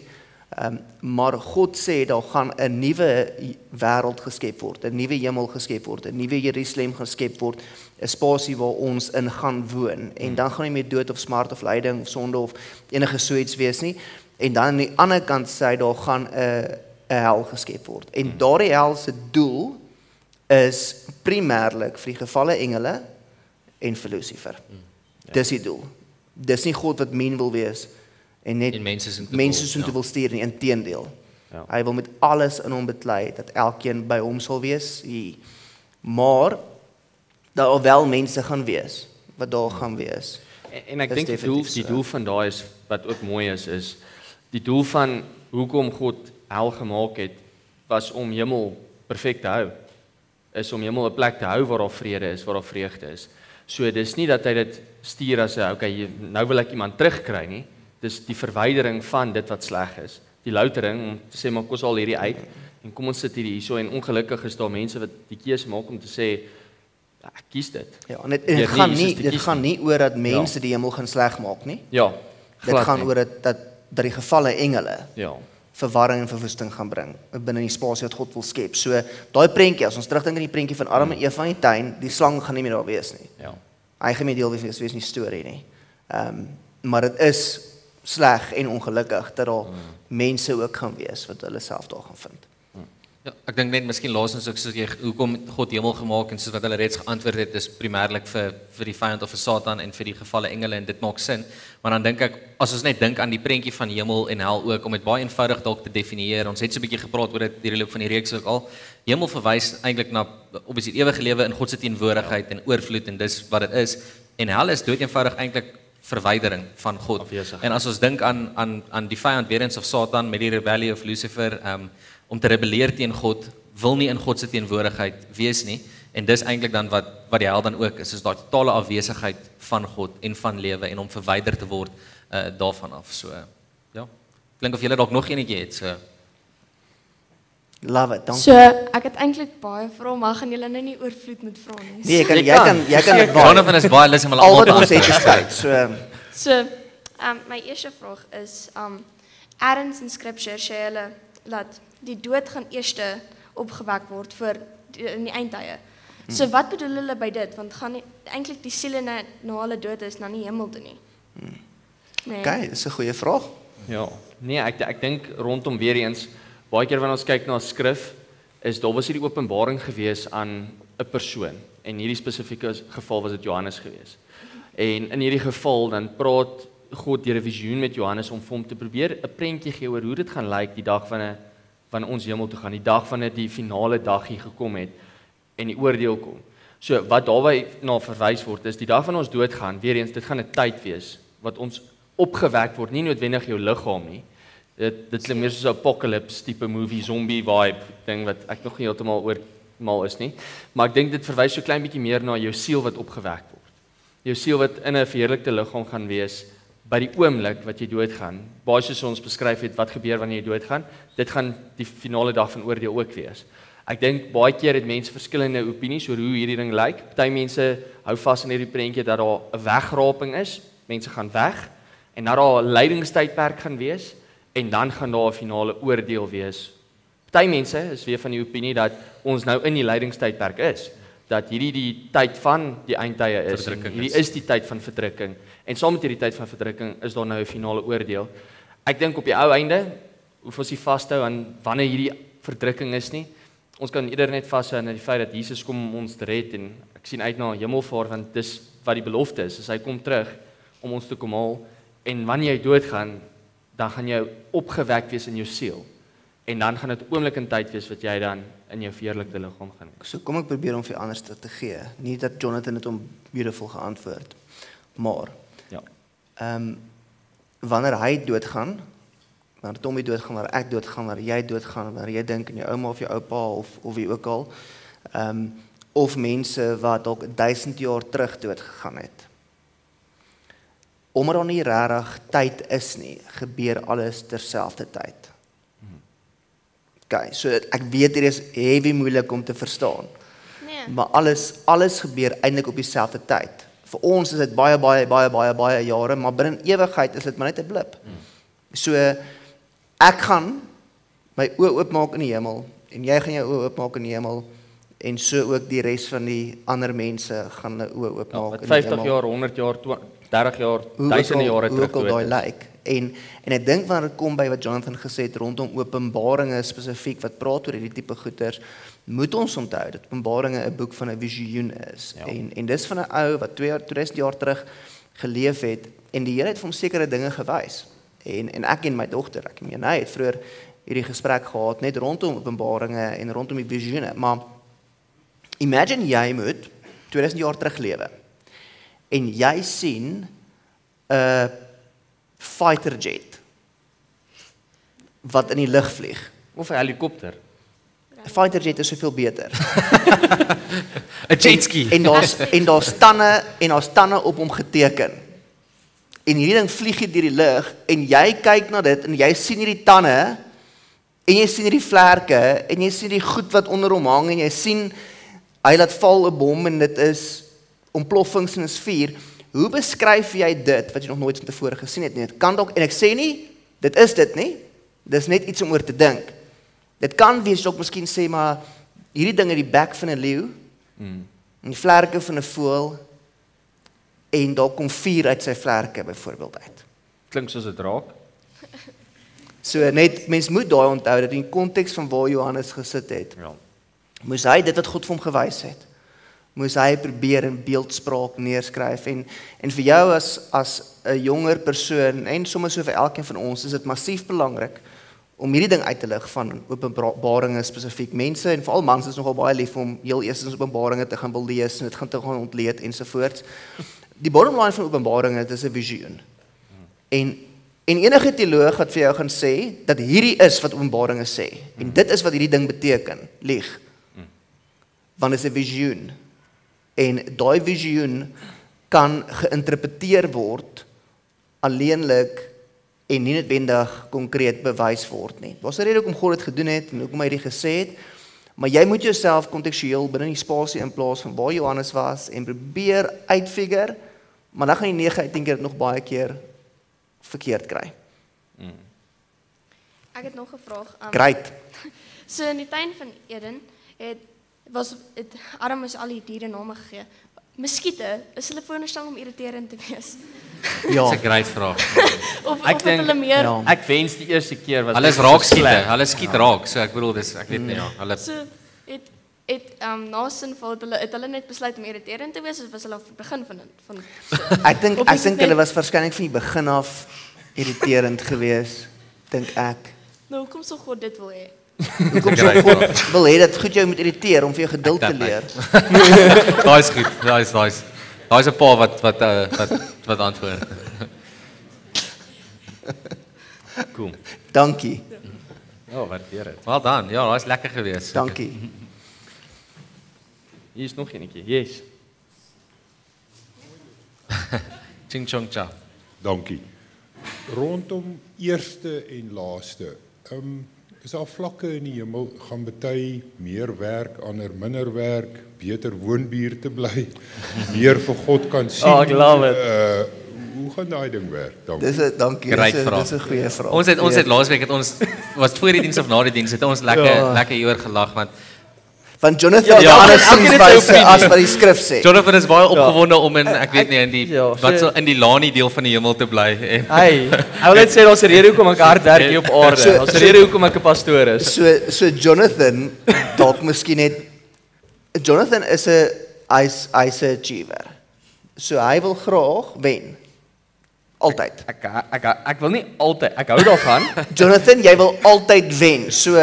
[SPEAKER 2] Maar God sê, daar gaan 'n nuwe wêreld geskep word, 'n nuwe hemel geskep word, 'n nuwe Jerusalem geskep word, 'n spasie waar ons in gaan woon, en dan gaan nie meer dood of smart of lyding of sonde of enige so iets wees nie, en dan aan die ander kant sê, daar gaan 'n hel geskep word, en daardie hel se doel is primêrlik vir die gevalle engele en vir Lucifer. Dis die doel. Dis nie God wat mean wil wees en net mense soontoe wil stuur nie, inteendeel. Hy wil met alles in hom beklei dat elkeen by hom sal wees. Maar daar al wel mense gaan wees wat daar gaan wees.
[SPEAKER 1] En ek dink die doel van daai is wat ook mooi is die doel van hoekom God hel gemaak het was om hemel perfek te hou. Is om hemel 'n plek te hou waar daar vrede is, waar daar vreugde is. So dis nie dat hy dit stuur as okay, nou wil ek iemand terugkry nie. Dis die verwydering van dit wat sleg is. Die loutering om te sê maar kom ons al hierdie uit en kom ons sit hierdie hierso, en ongelukkig is daar mense wat die keuse maak om te sê ek kies dit.
[SPEAKER 2] Ja, en dit gaan nie oor dat mense die hemel gaan sleg maak nie.
[SPEAKER 1] Ja.
[SPEAKER 2] Dit gaan oor dat die gevalle engele verwarring en verwoesting gaan bring binne die spasie wat God wil skep. So daai prentjie, as ons terugdink aan die prentjie van Adam en Eva in die tuin, die slang gaan nie meer daar wees nie. Hy gaan nie deel wees nie storie nie. Maar dit is sleg en ongelukkig dat daar mense ook gaan wees wat hulle self daar gaan vind.
[SPEAKER 3] Ja, ek dink net miskien laasens ook soos jy hoekom God hemel gemaak en soos wat hulle reeds geantwoord het is primêrlik vir die vyand of vir Satan en vir die gevalle engele, en dit maak sin. Maar dan dink ek as ons net dink aan die prentjie van hemel en hel ook om dit baie eenvoudig dalk te definieer. Ons het so 'n bietjie gepraat oor dit deur die loop van die reeks ook al. Hemel verwys eintlik na obviously die ewige lewe in God se teenwoordigheid en oorvloed, en dis wat dit is. En hel is dood eenvoudig eintlik verwydering van God. En as ons dink aan die vyand weer eens of Satan met die rebellie of Lucifer, om te rebelleer teen God, wil nie in God se teenwoordigheid wees nie, en dis eintlik dan wat die hel dan ook is daai totale afwesigheid van God en van lewe en om verwyder te word daarvan af. So ja, klink of julle dalk nog enetjie het. So
[SPEAKER 2] love it, dankie.
[SPEAKER 8] So ek het eintlik baie vrae, maar gaan julle nou nie oorvloed met vrae nie.
[SPEAKER 2] Nee, jy kan dit baie.
[SPEAKER 3] Jonathan is baie lus om hulle
[SPEAKER 2] almal te antwoord.
[SPEAKER 8] So my eerste vraag is ergens in scripture sê hulle dat die dood gaan eerste opgewek word vir in die eindtye. So wat bedoel hulle by dit? Want gaan nie eintlik die siele na hulle dood is na die hemel toe nie.
[SPEAKER 2] Nee. Okay, dis 'n goeie vraag.
[SPEAKER 1] Ja, nee, ek dink rondom weer eens baie keer wanneer ons kyk na skrif, is daar was hierdie openbaring gewees aan 'n persoon, en hierdie spesifieke geval was dit Johannes gewees. En in hierdie geval dan praat God deur 'n visioen met Johannes om vir hom te probeer 'n prentjie gee oor hoe dit gaan lyk die dag van ons hemel toe gaan, die dag wanneer die finale dag hier gekom het en die oordeel kom. So wat daarby na verwys word is die dag van ons dood gaan, weer eens dit gaan 'n tyd wees wat ons opgewek word, nie noodwendig jou liggaam nie. Dit klink meer soos 'n apocalypse tipe movie, zombie vibe ding wat ek nog nie heeltemal oormal is nie, maar ek dink dit verwys so klein bietjie meer na jou siel wat opgewek word. Jou siel wat in 'n verheerlikte liggaam gaan wees by die oomblik wat jy doodgaan. Baie soos ons beskryf het wat gebeur wanneer jy doodgaan, dit gaan die finale dag van oordeel ook wees. Ek dink baie keer het mense verskillende opinies oor hoe hierdie ding lyk. Party mense hou vas in hierdie prentjie dat daar 'n wegraping is, mense gaan weg en dat daar 'n lydingstydperk gaan wees en dan gaan daar 'n finale oordeel wees. Party mense is weer van die opinie dat ons nou in die lydingstydperk is, dat hierdie die tyd van die eindtye is. Hierdie is die tyd van verdrukking. En saam met hierdie tyd van verdrukking is daar nou 'n finale oordeel. Ek dink op die ou einde hoef ons nie vashou aan wanneer hierdie verdrukking is nie. Ons kan eerder net vashou aan die feit dat Jesus kom om ons te red, en ek sien uit na hemelvaart want dis wat die belofte is. As hy kom terug om ons te kom haal, en wanneer jy doodgaan, dan gaan jy opgewek wees in jou siel. En dan gaan dit 'n oomblik in tyd wees wat jy dan in jou verheerlikte liggaam gaan.
[SPEAKER 2] So kom ek probeer om vir anders te gee. Nie dat Jonathan het hom beautiful geantwoord. Maar wanneer hy doodgaan, wanneer Tommy doodgaan, wanneer ek doodgaan, wanneer jy doodgaan, wanneer jy dink aan jou ouma of jou oupa of wie ook al, of mense wat dalk 1000 jaar terug doodgegaan het. Omdat daar nie regtig tyd is nie, gebeur alles terselfdertyd. Okay, so ek weet dit is heavy moeilik om te verstaan. Nee. Maar alles gebeur eintlik op dieselfde tyd. Vir ons is dit baie jare, maar binne ewigheid is dit maar net 'n blip. So ek gaan my oë oopmaak in die hemel en jy gaan jou oë oopmaak in die hemel en so ook die res van die ander mense gaan hulle oë oopmaak in die
[SPEAKER 1] 50
[SPEAKER 2] hemel.
[SPEAKER 1] jaar, 100 jaar, 30 jaar, duisende jare terug
[SPEAKER 2] Hoe ook al
[SPEAKER 1] dood
[SPEAKER 2] daai
[SPEAKER 1] is.
[SPEAKER 2] lyk. En ek dink wanneer dit kom by wat Jonathan gesê het rondom Openbaringe spesifiek wat praat oor hierdie tipe goeters, moet ons onthou dat Openbaringe 'n boek van 'n visioen is.
[SPEAKER 1] Ja.
[SPEAKER 2] En dis van 'n ou wat 2000 jaar terug geleef het en die Here het vir hom sekere dinge gewys. En ek en my dogter, ek meen hy het vroeër hierdie gesprek gehad net rondom Openbaringe en rondom die visioene, maar imagine jy moet 2000 jaar terug lewe en jy sien 'n fighter jet wat in die lug vlieg.
[SPEAKER 1] Of 'n helikopter.
[SPEAKER 2] 'n Fighter jet is soveel beter.
[SPEAKER 3] 'n jetski.
[SPEAKER 2] En daar's tande op hom geteken. En hierdie ding vlieg deur die lug en jy kyk na dit en jy sien hierdie tande en jy sien hierdie vlerke en jy sien die goed wat onder hom hang en jy sien hy laat val 'n bom en dit is ontploffings en is vuur. Hoe beskryf jy dit wat jy nog nooit tevore gesien het nie? Dit kan dalk en ek sê nie dit is dit nie. Dis net iets om oor te dink. Dit kan wees dalk miskien sê maar hierdie ding het die bek van 'n leeu en die vlerke van 'n voël en daar kom vuur uit sy vlerke byvoorbeeld uit.
[SPEAKER 1] Klink soos 'n draak.
[SPEAKER 2] So net mens moet daai onthou dat in die konteks van waar Johannes gesit het.
[SPEAKER 1] Ja.
[SPEAKER 2] Moes hy dit wat God vir hom gewys het. Moes hy probeer in beeldspraak neerskryf en vir jou as 'n jonger persoon en sommer so vir elkeen van ons is dit massief belangrik om hierdie ding uit te lig van Openbaringe spesifiek. Mense en veral mans is nogal baie lief om heel eers in Openbaringe te gaan lees en dit gaan te gaan ontleed ensovoorts. Die bottom line van Openbaringe, dit is 'n visioen. En enige teoloog wat vir jou gaan sê dat hierdie is wat Openbaringe sê en dit is wat hierdie ding beteken, lieg. Want dit is 'n visioen. En daai visioen kan geïnterpreteer word alleenlik en nie noodwendig konkreet bewys word nie. Daar's 'n rede hoekom God dit gedoen het en hoekom hy dit gesê het, maar jy moet jouself kontekstueel binne die spasie inplaas van waar Johannes was en probeer uitfigure, maar dan gaan jy 9 uit 10 keer dit nog baie keer verkeerd kry.
[SPEAKER 8] Ek het nog 'n vraag.
[SPEAKER 2] Great.
[SPEAKER 8] So in die tuin van Eden het Adam is al die diere name gegee. Muskiete, is hulle veronderstel om irriterend te wees?
[SPEAKER 2] Ja.
[SPEAKER 3] Dis 'n great vraag.
[SPEAKER 8] Of het hulle meer?
[SPEAKER 2] ja.
[SPEAKER 1] Ek wens die eerste keer was
[SPEAKER 3] Hulle is
[SPEAKER 1] dit
[SPEAKER 3] raakskiete.
[SPEAKER 1] sleg.
[SPEAKER 3] Hulle skiet raak. So ek bedoel dis ek weet nie ja. Hulle
[SPEAKER 8] So na sinvol het hulle net besluit om irriterend te wees of was hulle op die begin van
[SPEAKER 2] Ek dink
[SPEAKER 8] Of is dit
[SPEAKER 2] hulle
[SPEAKER 8] net-
[SPEAKER 2] was waarskynlik van die begin af irriterend geweest, dink ek.
[SPEAKER 8] Nou hoekom sou God dit wil hê?
[SPEAKER 2] Hoekom sou God wil hê dat goed jou moet irriteer om vir jou geduld te
[SPEAKER 3] Ek dink
[SPEAKER 2] leer?
[SPEAKER 3] Daai is goed. Daai's 'n paar wat antwoord.
[SPEAKER 1] Cool.
[SPEAKER 2] Dankie.
[SPEAKER 1] Ja, waardeer dit.
[SPEAKER 3] Wel dan. Ja, daai's lekker geweest.
[SPEAKER 2] Dankie.
[SPEAKER 1] Hier is nog eenetjie. Yes.
[SPEAKER 3] Ching chong cha.
[SPEAKER 9] Dankie. Rondom eerste en laaste. Is daar vlakke in die hemel gaan baie meer werk, ander minder werk, beter woonbuurte bly, meer vir God kan sien.
[SPEAKER 1] Oh, ek love it.
[SPEAKER 9] Hoe gaan daai ding werk? Dankie.
[SPEAKER 2] Dankie.
[SPEAKER 3] Great
[SPEAKER 2] Dis
[SPEAKER 3] vraag.
[SPEAKER 2] 'n goeie vraag.
[SPEAKER 3] Ons het laasweek was voor die diens of na die diens het ons lekker hieroor gelag want
[SPEAKER 2] Van Jonathan
[SPEAKER 1] Ja,
[SPEAKER 2] Johannes
[SPEAKER 1] elkeen het sy
[SPEAKER 2] wyse
[SPEAKER 1] opinie.
[SPEAKER 2] as wat die skrif sê.
[SPEAKER 3] Jonathan is baie opgewonde om in ek weet nie in die
[SPEAKER 1] Ja,
[SPEAKER 3] wat so in die lanie deel van die hemel te bly en
[SPEAKER 1] Hey, ek wil net sê daar's 'n rede hoekom ek hard werk hier op aarde. Daar's 'n rede hoekom ek 'n pastoor is.
[SPEAKER 2] So Jonathan dalk miskien net Jonathan is 'n hy's 'n achiever. So hy wil graag wen. Altyd.
[SPEAKER 1] Ek wil nie altyd, ek hou daarvan.
[SPEAKER 2] Jonathan, jy wil altyd wen. So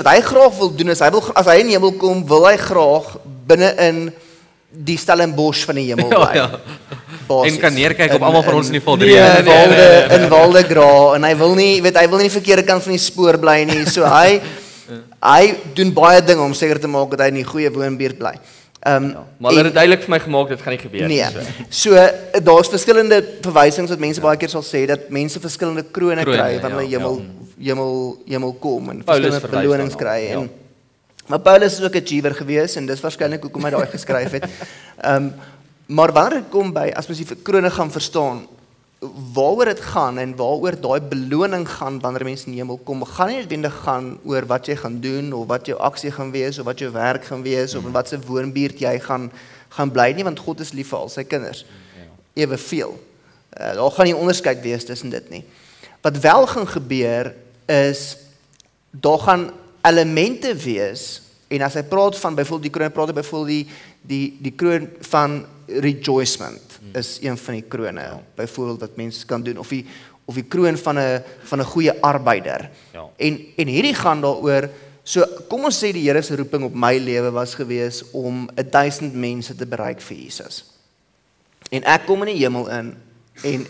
[SPEAKER 2] wat hy graag wil doen is hy wil as hy in die hemel kom, wil hy graag binne in die Stellenbosch van die hemel bly.
[SPEAKER 3] ja.
[SPEAKER 2] Basis.
[SPEAKER 3] En kan neerkyk op almal van ons in die veld.
[SPEAKER 2] In Walde gra en hy wil nie aan die verkeerde kant van die spoor bly nie. So hy doen baie dinge om seker te maak dat hy in die goeie woonbuurt bly.
[SPEAKER 1] Maar hulle het duidelik vir my gemaak dit gaan nie gebeur
[SPEAKER 2] Nee.
[SPEAKER 1] nie.
[SPEAKER 2] So daar's verskillende verwysings wat mense baie keer sal sê dat mense verskillende krone kry wanneer hulle hemel kom en
[SPEAKER 1] Paulus
[SPEAKER 2] verskillende
[SPEAKER 1] verwys
[SPEAKER 2] belonings
[SPEAKER 1] daarna,
[SPEAKER 2] kry en
[SPEAKER 1] ja.
[SPEAKER 2] maar Paulus is ook 'n achiever gewees en dis waarskynlik hoekom hy daai geskryf het. Maar wanneer dit kom by as mens die krone gaan verstaan, waaroor dit gaan en waaroor daai beloning gaan wanneer mense in die hemel kom, gaan nie noodwendig gaan oor wat jy gaan doen of wat jou aksie gaan wees of wat jou werk gaan wees of in wat se woonbuurt jy gaan bly nie, want God is lief vir al sy kinders. Eweveel. Daar gaan nie onderskeid wees tussen dit nie. Wat wel gaan gebeur is daar gaan elemente wees en as hy praat van byvoorbeeld die kroon, praat hy byvoorbeeld die kroon van rejoicement is een van die krone, byvoorbeeld wat mense kan doen, of die kroon van 'n goeie arbeider. En hierdie gaan daaroor, so kom ons sê die Here se roeping op my lewe was gewees om 1000 mense te bereik vir Jesus. En ek kom in die hemel in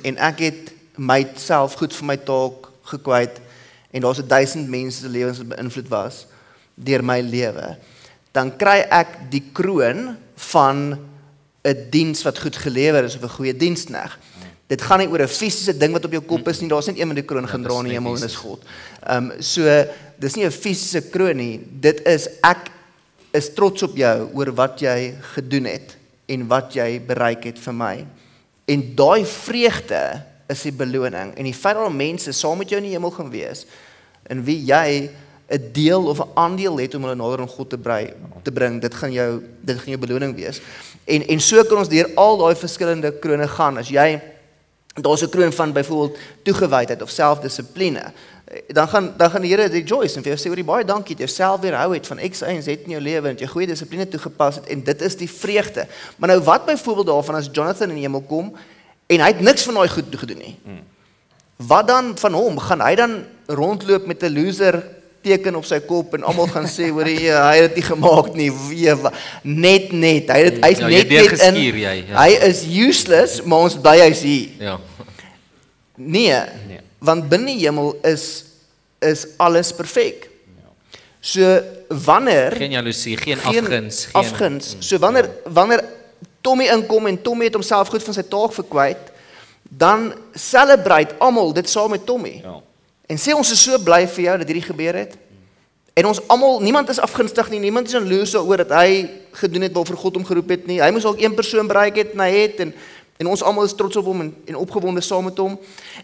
[SPEAKER 2] en ek het myself goed vir my taak gekwyt en daar's 1000 mense se lewens wat beïnvloed was deur my lewe. Dan kry ek die kroon van 'n diens wat goed gelewer is of 'n goeie dienskneg. Dit gaan nie oor 'n fisiese ding wat op jou kop is nie, daar's net een met die kroon gedra in die hemel en dis God. So dis nie 'n fisiese kroon nie, dit is ek is trots op jou oor wat jy gedoen het en wat jy bereik het vir my. En daai vreugde is die beloning en die feit dat mense saam met jou in die hemel gaan wees en wie jy 'n deel of 'n aandeel het om hulle nader aan God te bring, dit gaan jou beloning wees. En so kan ons deur al daai verskillende krone gaan. As jy, daar's 'n kroon van byvoorbeeld toegewydheid of selfdissipline, dan gaan die Here rejoice en vir jou sê, oor baie dankie dat jy self weerhou het van X, Y en Z in jou lewe en jy goeie dissipline toegepas het en dit is die vreugde. Maar nou wat byvoorbeeld daarvan as Jonathan in die hemel kom en hy het niks van daai goed gedoen nie. Wat dan van hom? Gaan hy dan rondloop met 'n loser teken op sy kop en almal gaan sê hoor hy het dit nie gemaak nie, net hy's net in, hy is useless, maar ons bly hy's hier. Nee, want binne die hemel is alles perfek. So wanneer
[SPEAKER 3] geen jaloesie, geen afguns,
[SPEAKER 2] so wanneer Tommy inkom en Tommy het homself goed van sy taak verkwyt, dan celebrate almal dit saam met Tommy. En sê ons is so bly vir jou dat hierdie gebeur het. En ons almal, niemand is afgunstig nie, niemand is jaloers oor dat hy gedoen het waarvoor God hom geroep het nie. Hy moes ook een persoon bereik het en hy het en ons almal is trots op hom en opgewonde saam met hom.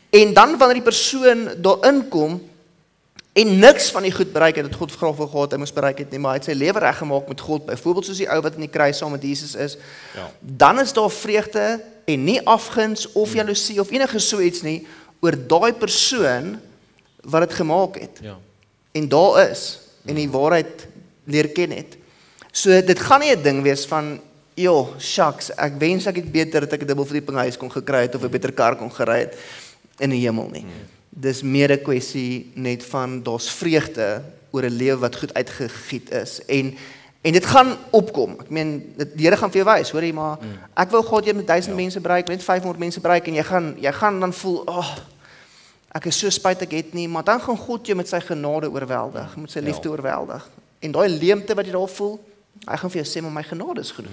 [SPEAKER 2] En dan wanneer die persoon daarin kom en niks van die goed bereik het wat God graag wil gehad hy moes bereik het nie, maar hy het sy lewe reggemaak met God, byvoorbeeld soos die ou wat in die kruis saam met Jesus is. Dan is daar vreugde en nie afguns of jaloesie of enige so iets nie oor daai persoon wat het gemaak het. En daar is, en die waarheid leer ken het. So dit gaan nie 'n ding wees van, shucks, ek wens ek het beter dat ek 'n dubbelverdieping huis kon gekry het of 'n beter kar kon gery het in die hemel nie. Dis meer 'n kwessie net van daar's vreugde oor 'n lewe wat goed uitgegiet is. En dit gaan opkom. Ek meen, die Here gaan vir jou wys, hoor jy, maar ek wou gehad jy met 1000 mense bereik, net 500 mense bereik en jy gaan dan voel, ek is so spyt ek het nie, maar dan gaan God jou met sy genade oorweldig, met sy liefde oorweldig. En daai leemte wat jy daar voel, hy gaan vir jou sê, maar my genade is goed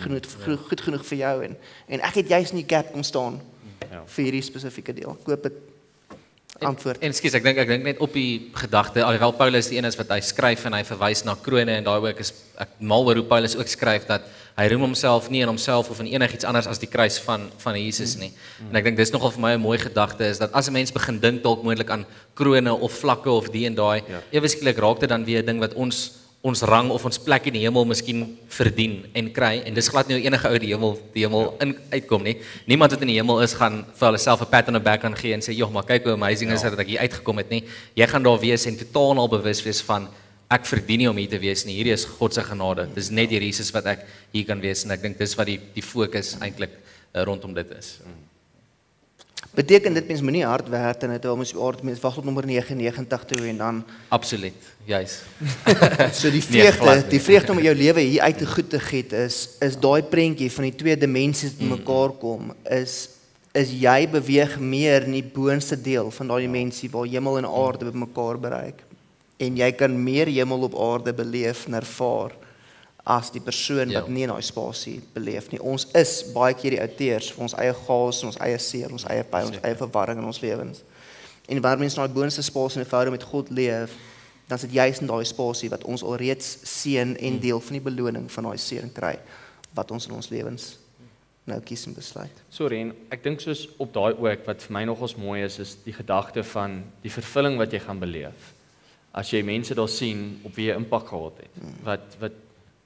[SPEAKER 2] genoeg vir jou en ek het juist in die gap kom staan vir hierdie spesifieke deel. Ek hoop dit antwoord.
[SPEAKER 3] En ekskuus, ek dink net op die gedagte, alhoewel Paulus die een is wat hy skryf en hy verwys na krone en daai ook is ek mal oor hoe Paulus ook skryf dat hy roem homself nie in homself of in enigiets anders as die kruis van Jesus nie. En ek dink dis nogal vir my 'n mooi gedagte is dat as 'n mens begin dink dalk moontlik aan krone of vlakke of die en daai, ewe skielik raak dit dan weer 'n ding wat ons rang of ons plek in die hemel miskien verdien en kry en dis glad nie enige ou die hemel uitkom nie. Niemand wat in die hemel is gaan vir hulle self 'n pat on the back gaan gee en sê, "Joh, maar kyk hoe amazing is dit dat ek hier uitgekom het nie." Jy gaan daar wees en totaal bewus wees van ek verdien nie om hier te wees nie. Hierdie is God se genade. Dis net deur Jesus wat ek hier kan wees en ek dink dis wat die fokus eintlik rondom dit is.
[SPEAKER 2] Beteken dit mens moenie hard werk en dit ons aard mens wag tot nommer 99 toe en dan
[SPEAKER 3] absoluut, juis.
[SPEAKER 2] So die vreugde om jou lewe hier uit te goed te giet is daai prentjie van die twee dimensies wat mekaar kom is jy beweeg meer in die boonste deel van daai dimensie waar hemel en aarde bymekaar bereik. En jy kan meer hemel op aarde beleef en ervaar as die persoon wat nie in daai spasie beleef nie. Ons is baie keer die outeurs vir ons eie chaos, ons eie seer, ons eie pyn, ons eie verwarring in ons lewens. En wanneer mense in daai boonste spasie in 'n verhouding met God leef, dan is dit juist in daai spasie wat ons alreeds seën en deel van die beloning van daai seën kry wat ons in ons lewens nou kies en besluit.
[SPEAKER 1] Sorry, en ek dink soos op daai ook wat vir my nogals mooi is die gedagte van die vervulling wat jy gaan beleef. As jy mense daar sien op wie jy impak gehad het, wat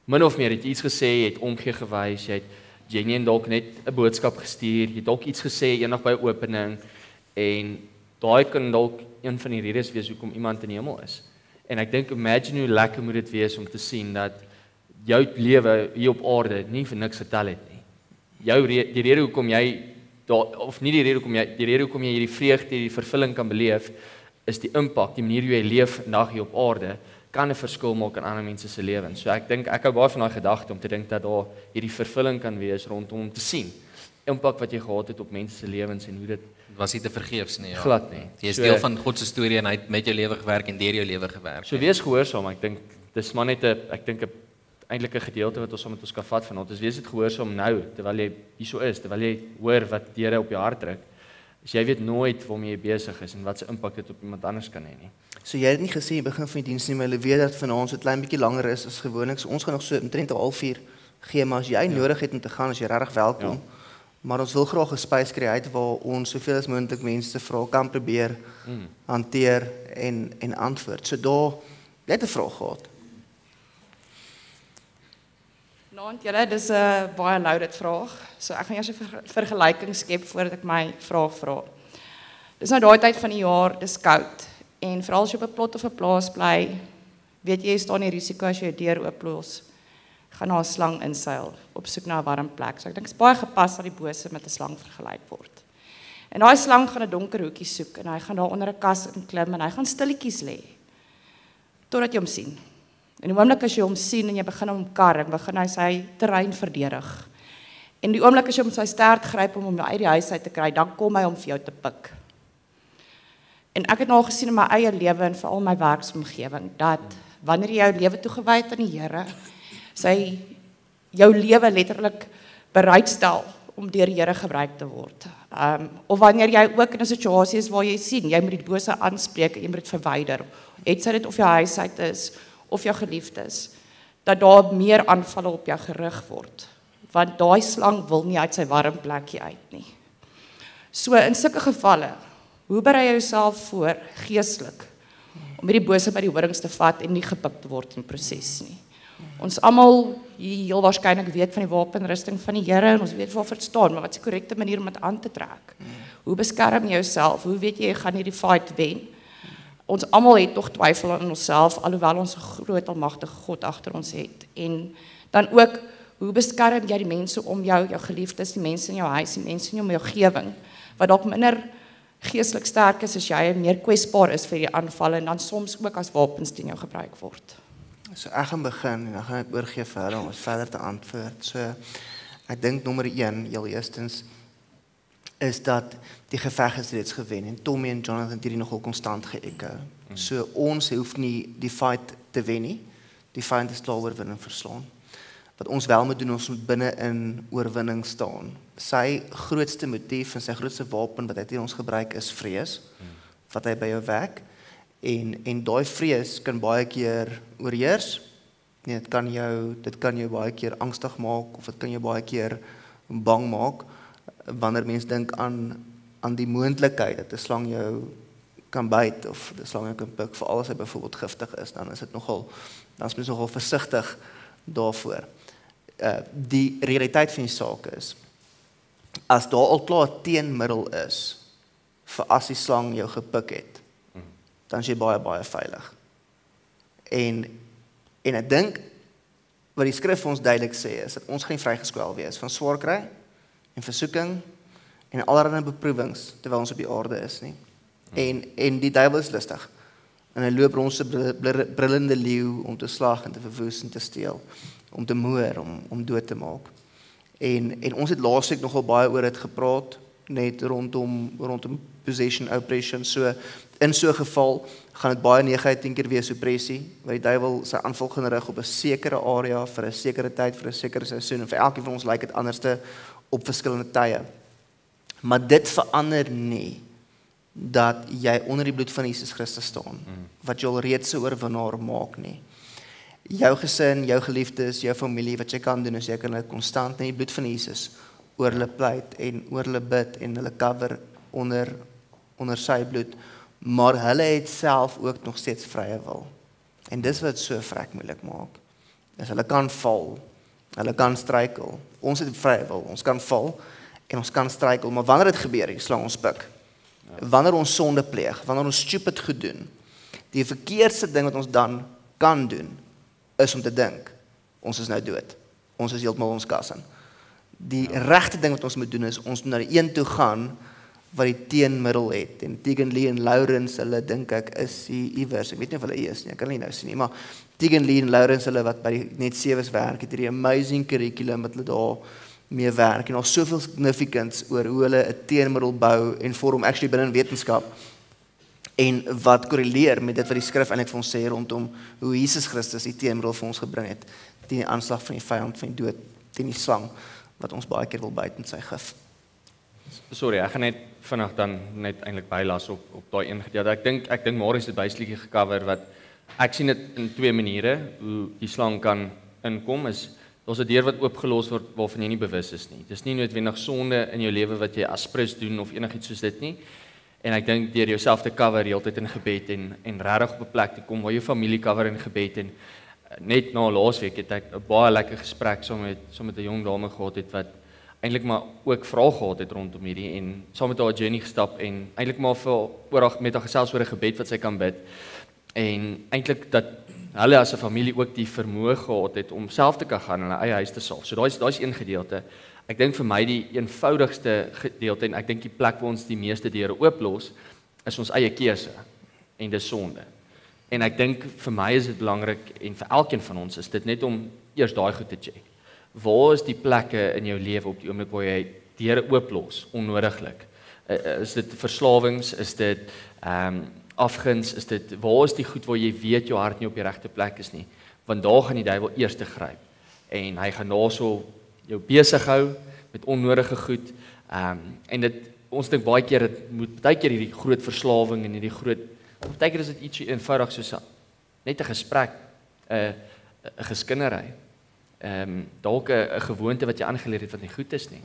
[SPEAKER 1] min of meer het jy iets gesê, jy het omgee gewys, jy het genuen dalk net 'n boodskap gestuur, jy het dalk iets gesê eendag by 'n opening en daai kan dalk een van die redes wees hoekom iemand in die hemel is. En ek dink imagine hoe lekker moet dit wees om te sien dat jou lewe hier op aarde nie vir niks getel het nie. Die rede hoekom jy of nie die rede hoekom jy hierdie vreugde, hierdie vervulling kan beleef, is die impak, die manier hoe jy leef vandag hier op aarde, kan 'n verskil maak in ander mense se lewens. So ek dink ek hou baie van daai gedagte om te dink dat daar hierdie vervulling kan wees rondom te sien impak wat jy gehad het op mense se lewens en hoe dit
[SPEAKER 3] was nie te vergeefs nie, ja.
[SPEAKER 1] Glad nie.
[SPEAKER 3] Jy is deel van God se storie en hy het met jou lewe gewerk en deur jou lewe gewerk.
[SPEAKER 1] So wees gehoorsaam, ek dink dis maar net 'n eintlik 'n gedeelte wat ons met ons kan vat vanaand. Dis wees dit gehoorsaam nou terwyl jy hierso is, terwyl jy hoor wat die Here op jou hart druk. Dus jy weet nooit waarmee jy besig is en wat se impak dit op iemand anders kan hê nie.
[SPEAKER 2] So jy het nie gesê begin van die diens nie, maar hulle weet dat vanaand so 'n klein bietjie langer is as gewoonlik. So ons gaan nog so omtrent 'n halfuur gee, maar as jy nodig het om te gaan, as jy regtig welkom. Ja. Maar ons wil graag 'n space skep waar ons soveel as moontlik mense vrae kan probeer hanteer en antwoord. So daar net 'n vraag gehad.
[SPEAKER 7] Naand julle, dis 'n baie loaded vraag. So ek gaan eers 'n vergelyking skep voordat ek my vraag vra. Dis nou daai tyd van die jaar, dis koud. En veral as jy op 'n plot of 'n plaas bly, weet jy staan die risiko as jy 'n deur ooplos, gaan na 'n slang inseil op soek na 'n warm plek. So ek dink dit is baie gepas dat die bose met 'n slang vergelyk word. En daai slang gaan 'n donker hoekie soek en hy gaan daar onder 'n kas inklim en hy gaan stilletjies lê totdat jy hom sien. En die oomblik as jy hom sien en jy begin hom kar en begin hy sy terrein verdedig. En die oomblik as jy hom sy stert gryp om hom uit die huis uit te kry, dan kom hy om vir jou te pik. En ek het nou gesien in my eie lewe en veral my werksomgewing dat wanneer jy jou lewe toegewy het aan die Here, sy jou lewe letterlik bereidstel om deur die Here gebruik te word. Of wanneer jy ook in 'n situasie is waar jy sien, jy moet die bose aanspreek en jy moet dit verwyder. Het sy dit of jou huis uit is of jou geliefdes, dat daar meer aanvalle op jou gerig word. Want daai slang wil nie uit sy warm plekkie uit nie. So in sulke gevalle, hoe berei jy jouself voor geestelik om hierdie bose by die horings te vat en nie gepik te word in die proses nie? Ons almal hier heel waarskynlik weet van die wapenrusting van die Here en ons weet waarvoor dit staan, maar wat is die korrekte manier om dit aan te trek? Hoe beskerm jy jouself? Hoe weet jy gaan hierdie fight wen? Ons almal het tog twyfel aan onsself alhoewel ons 'n groot almagtige God agter ons het. En dan ook, hoe beskerm jy die mense om jou, jou geliefdes, die mense in jou huis, die mense in jou omgewing wat dalk minder geestelik sterk is as jy en meer kwesbaar is vir die aanvalle en dan soms ook as wapens teen jou gebruik word.
[SPEAKER 2] So ek gaan begin en dan gaan ek oorgee vir hulle om verder te antwoord. So ek dink nommer 1, heel eerstens is dat die geveg is reeds gewen en Tommy en Jonathan het hierdie nogal konstant ge-echo. So ons hoef nie die fight te wen nie. Die vyand is klaar oorwin en verslaan. Wat ons wel moet doen, ons moet binne in oorwinning staan. Sy grootste motief en sy grootste wapen wat hy teen ons gebruik is vrees, wat hy by jou wek. En daai vrees kan baie keer oorheers. Nee, dit kan jou baie keer angstig maak of dit kan jou baie keer bang maak wanneer mens dink aan die moontlikheid dat 'n slang jou kan byt of 'n slang jou kan pik, veral as hy byvoorbeeld giftig is, dan is mens nogal versigtig daarvoor. Die realiteit van die saak is, as daar al klaar 'n teenmiddel is vir as die slang jou gepik het, dan is jy baie, baie veilig. En ek dink, wat die skrif ons duidelik sê, is dat ons gaan vrygeskwel wees van swaar kry, en versoeking, en allerlei beproewings, terwyl ons op die aarde is nie. En die duiwel is lustig, en hy loop rond so brullende leeu, om te slag en te verwoes en te steel, om te moer, om dood te maak. En ons het laasweek nogal baie oor dit gepraat, net rondom possession, oppression, so in so 'n geval gaan dit baie 9/10 keer wees oppressie, waar die duiwel sy aanval gaan rig op 'n sekere area vir 'n sekere tyd, vir 'n sekere seisoen, en vir elkeen van ons lyk dit anderste op verskillende tye. Maar dit verander nie dat jy onder die bloed van Jesus Christus staan, wat jy al reeds 'n oorwinnaar maak nie. Jou gesin, jou geliefdes, jou familie, wat jy kan doen is jy kan dit konstant in die bloed van Jesus oor hulle pleit en oor hulle bid en hulle cover onder sy bloed, maar hulle het self ook nog steeds vrye wil. En dis wat so vrek moeilik maak. Dis hulle kan val, hulle kan struikel. Ons het vrye wil, ons kan val en ons kan struikel, maar wanneer dit gebeur, slaan ons pik. Wanneer ons sonde pleeg, wanneer ons stupid goed doen, die verkeerdste ding wat ons dan kan doen, is om te dink, ons is nou dood. Ons is heeltemal ons kas in. Die regte ding wat ons moet doen is, ons moet na die een toe gaan, wat die teenmiddel het. En Tegan Lee en Lawrence, hulle dink ek is die iewers, ek weet nie of hulle is nie, ek kan nie nou sien nie, maar Tegan Lee en Lawrence, hulle wat by die Net 7's werk, het hierdie amazing curriculum wat hulle daar mee werk, en al soveel significance oor hoe hulle 'n teenmiddel bou en vorm actually binne wetenskap, en wat korreleer met dit wat die skrif eintlik vir ons sê rondom hoe Jesus Christus die teenmiddel vir ons gebring het, teen die aanslag van die vyand van die dood, teen die slang, wat ons baie keer wil byt met sy gif.
[SPEAKER 1] Sorry, ek gaan net vinnig dan net eintlik bylas op daai een gedeelte. Ek dink Marius het basies gecover wat ek sien dit in twee maniere hoe die slang kan inkom is daar's 'n deur wat oopgelos word waarvan jy nie bewus is nie. Dis nie noodwendig sonde in jou lewe wat jy aspres doen of enigiets soos dit nie. En ek dink deur jouself te cover heeltyd in gebed en regtig op 'n plek te kom waar jou familie cover in gebed en net na laasweek het ek 'n baie lekker gesprek saam met 'n jong dame gehad het wat eintlik maar ook vrae gehad het rondom hierdie en saam met haar journey gestap en eintlik maar met haar gesels oor 'n gebed wat sy kan bid. En eintlik dat hulle as 'n familie ook die vermoë gehad het om self te kan gaan in hulle eie huis te salf. So daai's een gedeelte. Ek dink vir my die eenvoudigste gedeelte en ek dink die plek waar ons die meeste deure ooplos is ons eie keuse en dis sonde. En ek dink vir my is dit belangrik en vir elkeen van ons is dit net om eers daai goed te check. Waar is die plekke in jou lewe op die oomblik waar jy deure ooplos onnodiglik? Is dit verslawings, is dit afguns, is dit waar is die goed waar jy weet jou hart nie op die regte plek is nie? Want daar gaan die duiwel eers te gryp. En hy gaan daarso jou besig hou met onnodige goed. En dit ons dink baie keer dit moet baie keer hierdie groot verslawing en hierdie groot baie keer is dit ietsie eenvoudig soos net 'n gesprek, 'n geskinnery. Dalk 'n gewoonte wat jy aangeleer het wat nie goed is nie.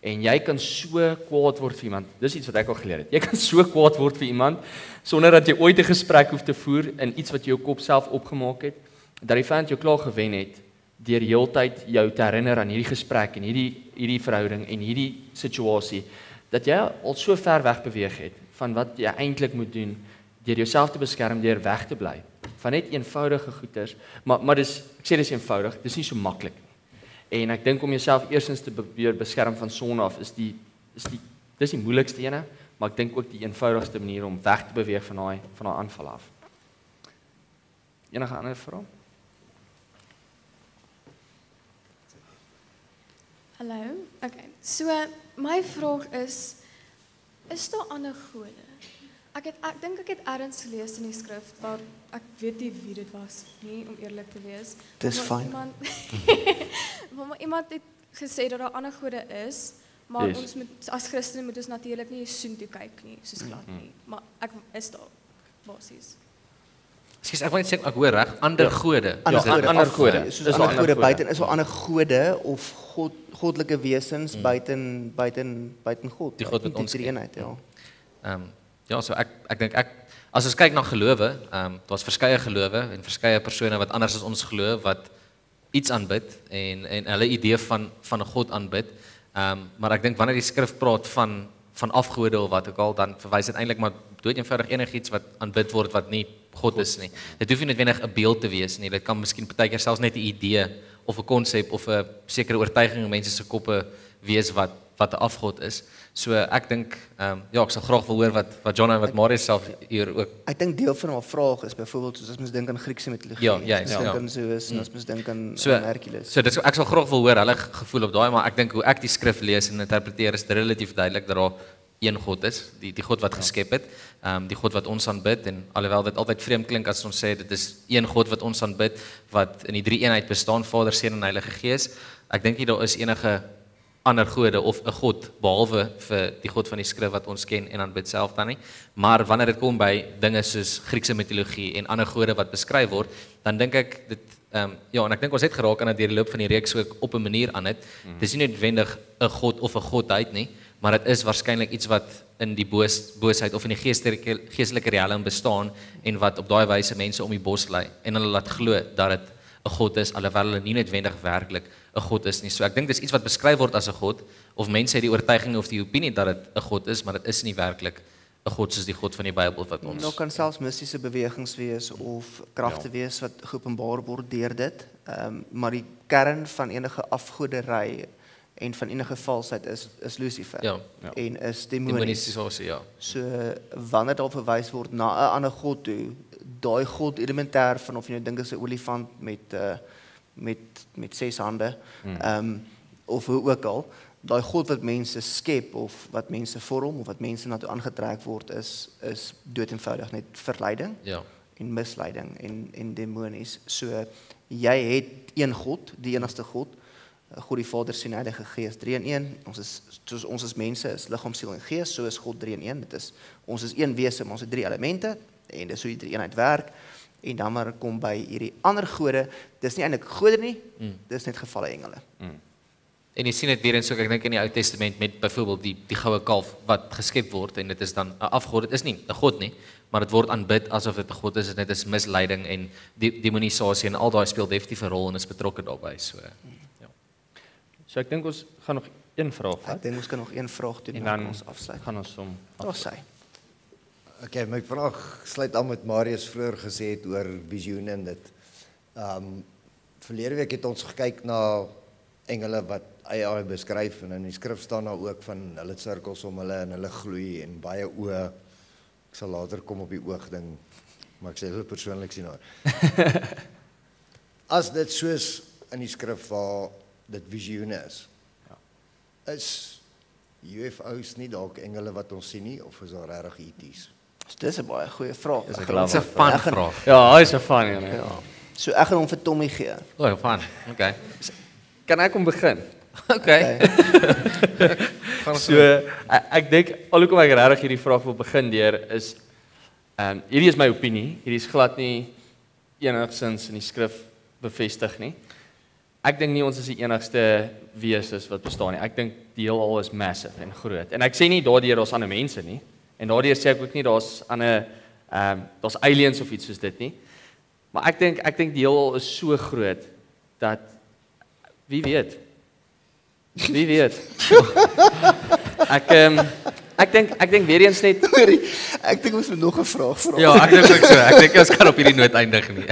[SPEAKER 1] En jy kan so kwaad word vir iemand. Dis iets wat ek al geleer het. Jy kan so kwaad word vir iemand sonder dat jy ooit 'n gesprek hoef te voer in iets wat jou kop self opgemaak het, dat die vyand jou klaar gewen het deur heeltyd jou te herinner aan hierdie gesprek en hierdie verhouding en hierdie situasie dat jy al so ver weg beweeg het van wat jy eintlik moet doen deur jouself te beskerm deur weg te bly van net eenvoudige goeters, maar ek sê dis eenvoudig, dis nie so maklik nie. En ek dink om jouself eerstens te probeer beskerm van sonde af dis die moeilikste ene, maar ek dink ook die eenvoudigste manier om weg te beweeg van daai aanval af. Enige ander vrae?
[SPEAKER 8] Hallo. Okay. So my vraag is daar ander gode? Ek dink ek het ergens gelees in die skrif waar ek weet nie wie dit was nie om eerlik te wees.
[SPEAKER 2] Dis fyn.
[SPEAKER 8] Maar iemand het gesê dat daar ander gode is, maar
[SPEAKER 1] Yes.
[SPEAKER 8] ons moet as Christene moet ons natuurlik nie soontoe kyk nie, soos glad nie. Maar ek is daar basies.
[SPEAKER 3] Skus, ek wil net sê ek hoor reg, ander gode.
[SPEAKER 2] Ander gode.
[SPEAKER 1] Is
[SPEAKER 2] Soos ander gode buiten, is daar ander gode of goddelike wesens buiten God.
[SPEAKER 3] Die God wat ons
[SPEAKER 2] die eenheid, ja.
[SPEAKER 3] Ja, so ek dink as ons kyk na gelowe, daar's verskeie gelowe en verskeie persone wat anders as ons glo wat iets aanbid en hulle idee van 'n God aanbid. Maar ek dink wanneer die skrif praat van afgode of wat ook al, dan verwys dit eintlik maar dood eenvoudig enigiets wat aanbid word wat nie God is nie. Dit hoef nie noodwendig 'n beeld te wees nie. Dit kan miskien partykeer selfs net 'n idee of 'n konsep of 'n sekere oortuiging in mense se koppe wees wat 'n afgod is. So ek dink ek sal graag wil hoor wat John en wat Marius self hier ook.
[SPEAKER 2] Ek dink deel van 'n vraag is byvoorbeeld soos as mens dink aan Griekse mitologie. As mens dink aan Hercules.
[SPEAKER 3] So dit ek sal graag wil hoor hulle gevoel op daai, maar ek dink hoe ek die skrif lees en interpreteer is relatief duidelik dat daar een God is, die God wat geskep het, die God wat ons aanbid en alhoewel dit altyd vreemd klink as ons sê dit is een God wat ons aanbid wat in die drie eenheid bestaan, Vader, Seun en Heilige Gees. Ek dink nie daar is enige ander gode of 'n God behalwe vir die God van die skrif wat ons ken en aanbid self dan nie. Maar wanneer dit kom by dinge soos Griekse mitologie en ander gode wat beskryf word, dan dink ek dit Ja, en ek dink ons het geraak aan dit deur die loop van die reeks ook op 'n manier aan dit. Dis nie noodwendig 'n god of 'n godheid nie, maar dit is waarskynlik iets wat in die boosheid of in die geestelike riekelm bestaan en wat op daai wyse mense om die bos lei en hulle laat glo dat dit 'n god is alhoewel hulle nie noodwendig werklik 'n god is nie. So ek dink dis iets wat beskryf word as 'n god of mense het die oortuiging of die opinie dat dit 'n god is, maar dit is nie werklik 'n god soos die God van die Bybel wat ons.
[SPEAKER 2] Daar kan selfs mistiese bewegings wees of kragte wees wat geopenbaar word deur dit. Maar die kern van enige afgoderry en van enige valsheid is Lucifer en is demonies. So wanneer daar verwys word na 'n ander god toe, daai god elementêr van of jy nou dink is 'n olifant met 6 hande, of hoe ook al, daai god wat mense skep of wat mense vorm of wat mense na toe aangetrek word is dood eenvoudig net verleiding en misleiding en demonies. So jy het een God, die enigste God, God die Vader, Seun, Heilige Gees, 3 in 1. Ons is mense, is liggaam, siel en gees, so is God 3 in 1. Ons is een wese, maar ons het 3 elemente en dis hoe die 3 eenheid werk. En dan maar kom by hierdie ander gode, dis nie eintlik gode nie, dis net gevalle engele.
[SPEAKER 3] En jy sien dit weer eens ook, ek dink in die Ou Testament met byvoorbeeld die goue kalf wat geskep word en dit is dan 'n afgod, dit is nie 'n god nie, maar dit word aanbid asof dit 'n god is en dit is misleiding en demonisasie en al daai speel definitief 'n rol en is betrokke daarbey.
[SPEAKER 1] So ek dink ons gaan nog een vraag vat.
[SPEAKER 2] Ek dink ons kan nog een vraag doen
[SPEAKER 1] en dan
[SPEAKER 2] ons afsluit.
[SPEAKER 1] Gaan ons hom
[SPEAKER 2] afsluit.
[SPEAKER 10] Okay, my vraag sluit aan met Marius vroeër gesê het oor visioene en dit. Verlede week het ons gekyk na engele wat AI beskryf en in die skrif staan daar ook van hulle sirkels om hulle en hulle gloei en baie oë. Ek sal later kom op die oog ding, maar ek sê hulle persoonlik sien haar. As dit soos in die skrif waar dit visioene is UFO's nie dalk engele wat ons sien nie of is daar regtig ET's?
[SPEAKER 2] Dis 'n baie goeie vraag.
[SPEAKER 3] Dis 'n fun vraag.
[SPEAKER 1] Ja, hy is 'n fun een. Ja.
[SPEAKER 2] So ek gaan hom vir Tommy gee.
[SPEAKER 3] O, fun. Okay.
[SPEAKER 1] Kan ek hom begin?
[SPEAKER 3] Okay.
[SPEAKER 1] So ek dink alhoewel ek regtig hierdie vraag wil begin deur is hierdie is my opinie. Hierdie is glad nie enigsins in die skrif bevestig nie. Ek dink nie ons is die enigste wesens wat bestaan nie. Ek dink die heelal is massive en groot. En ek sê nie daardeur daar's ander mense nie. En daardeur sê ek ook nie daar's ander daar's aliens of iets soos dit nie. Maar ek dink die heelal is so groot dat wie weet. Ek dink weer eens net
[SPEAKER 2] ek dink ons moet nog 'n vraag vra.
[SPEAKER 3] Ja, ek dink ook so. Ek dink ons kan op hierdie noot eindig nie.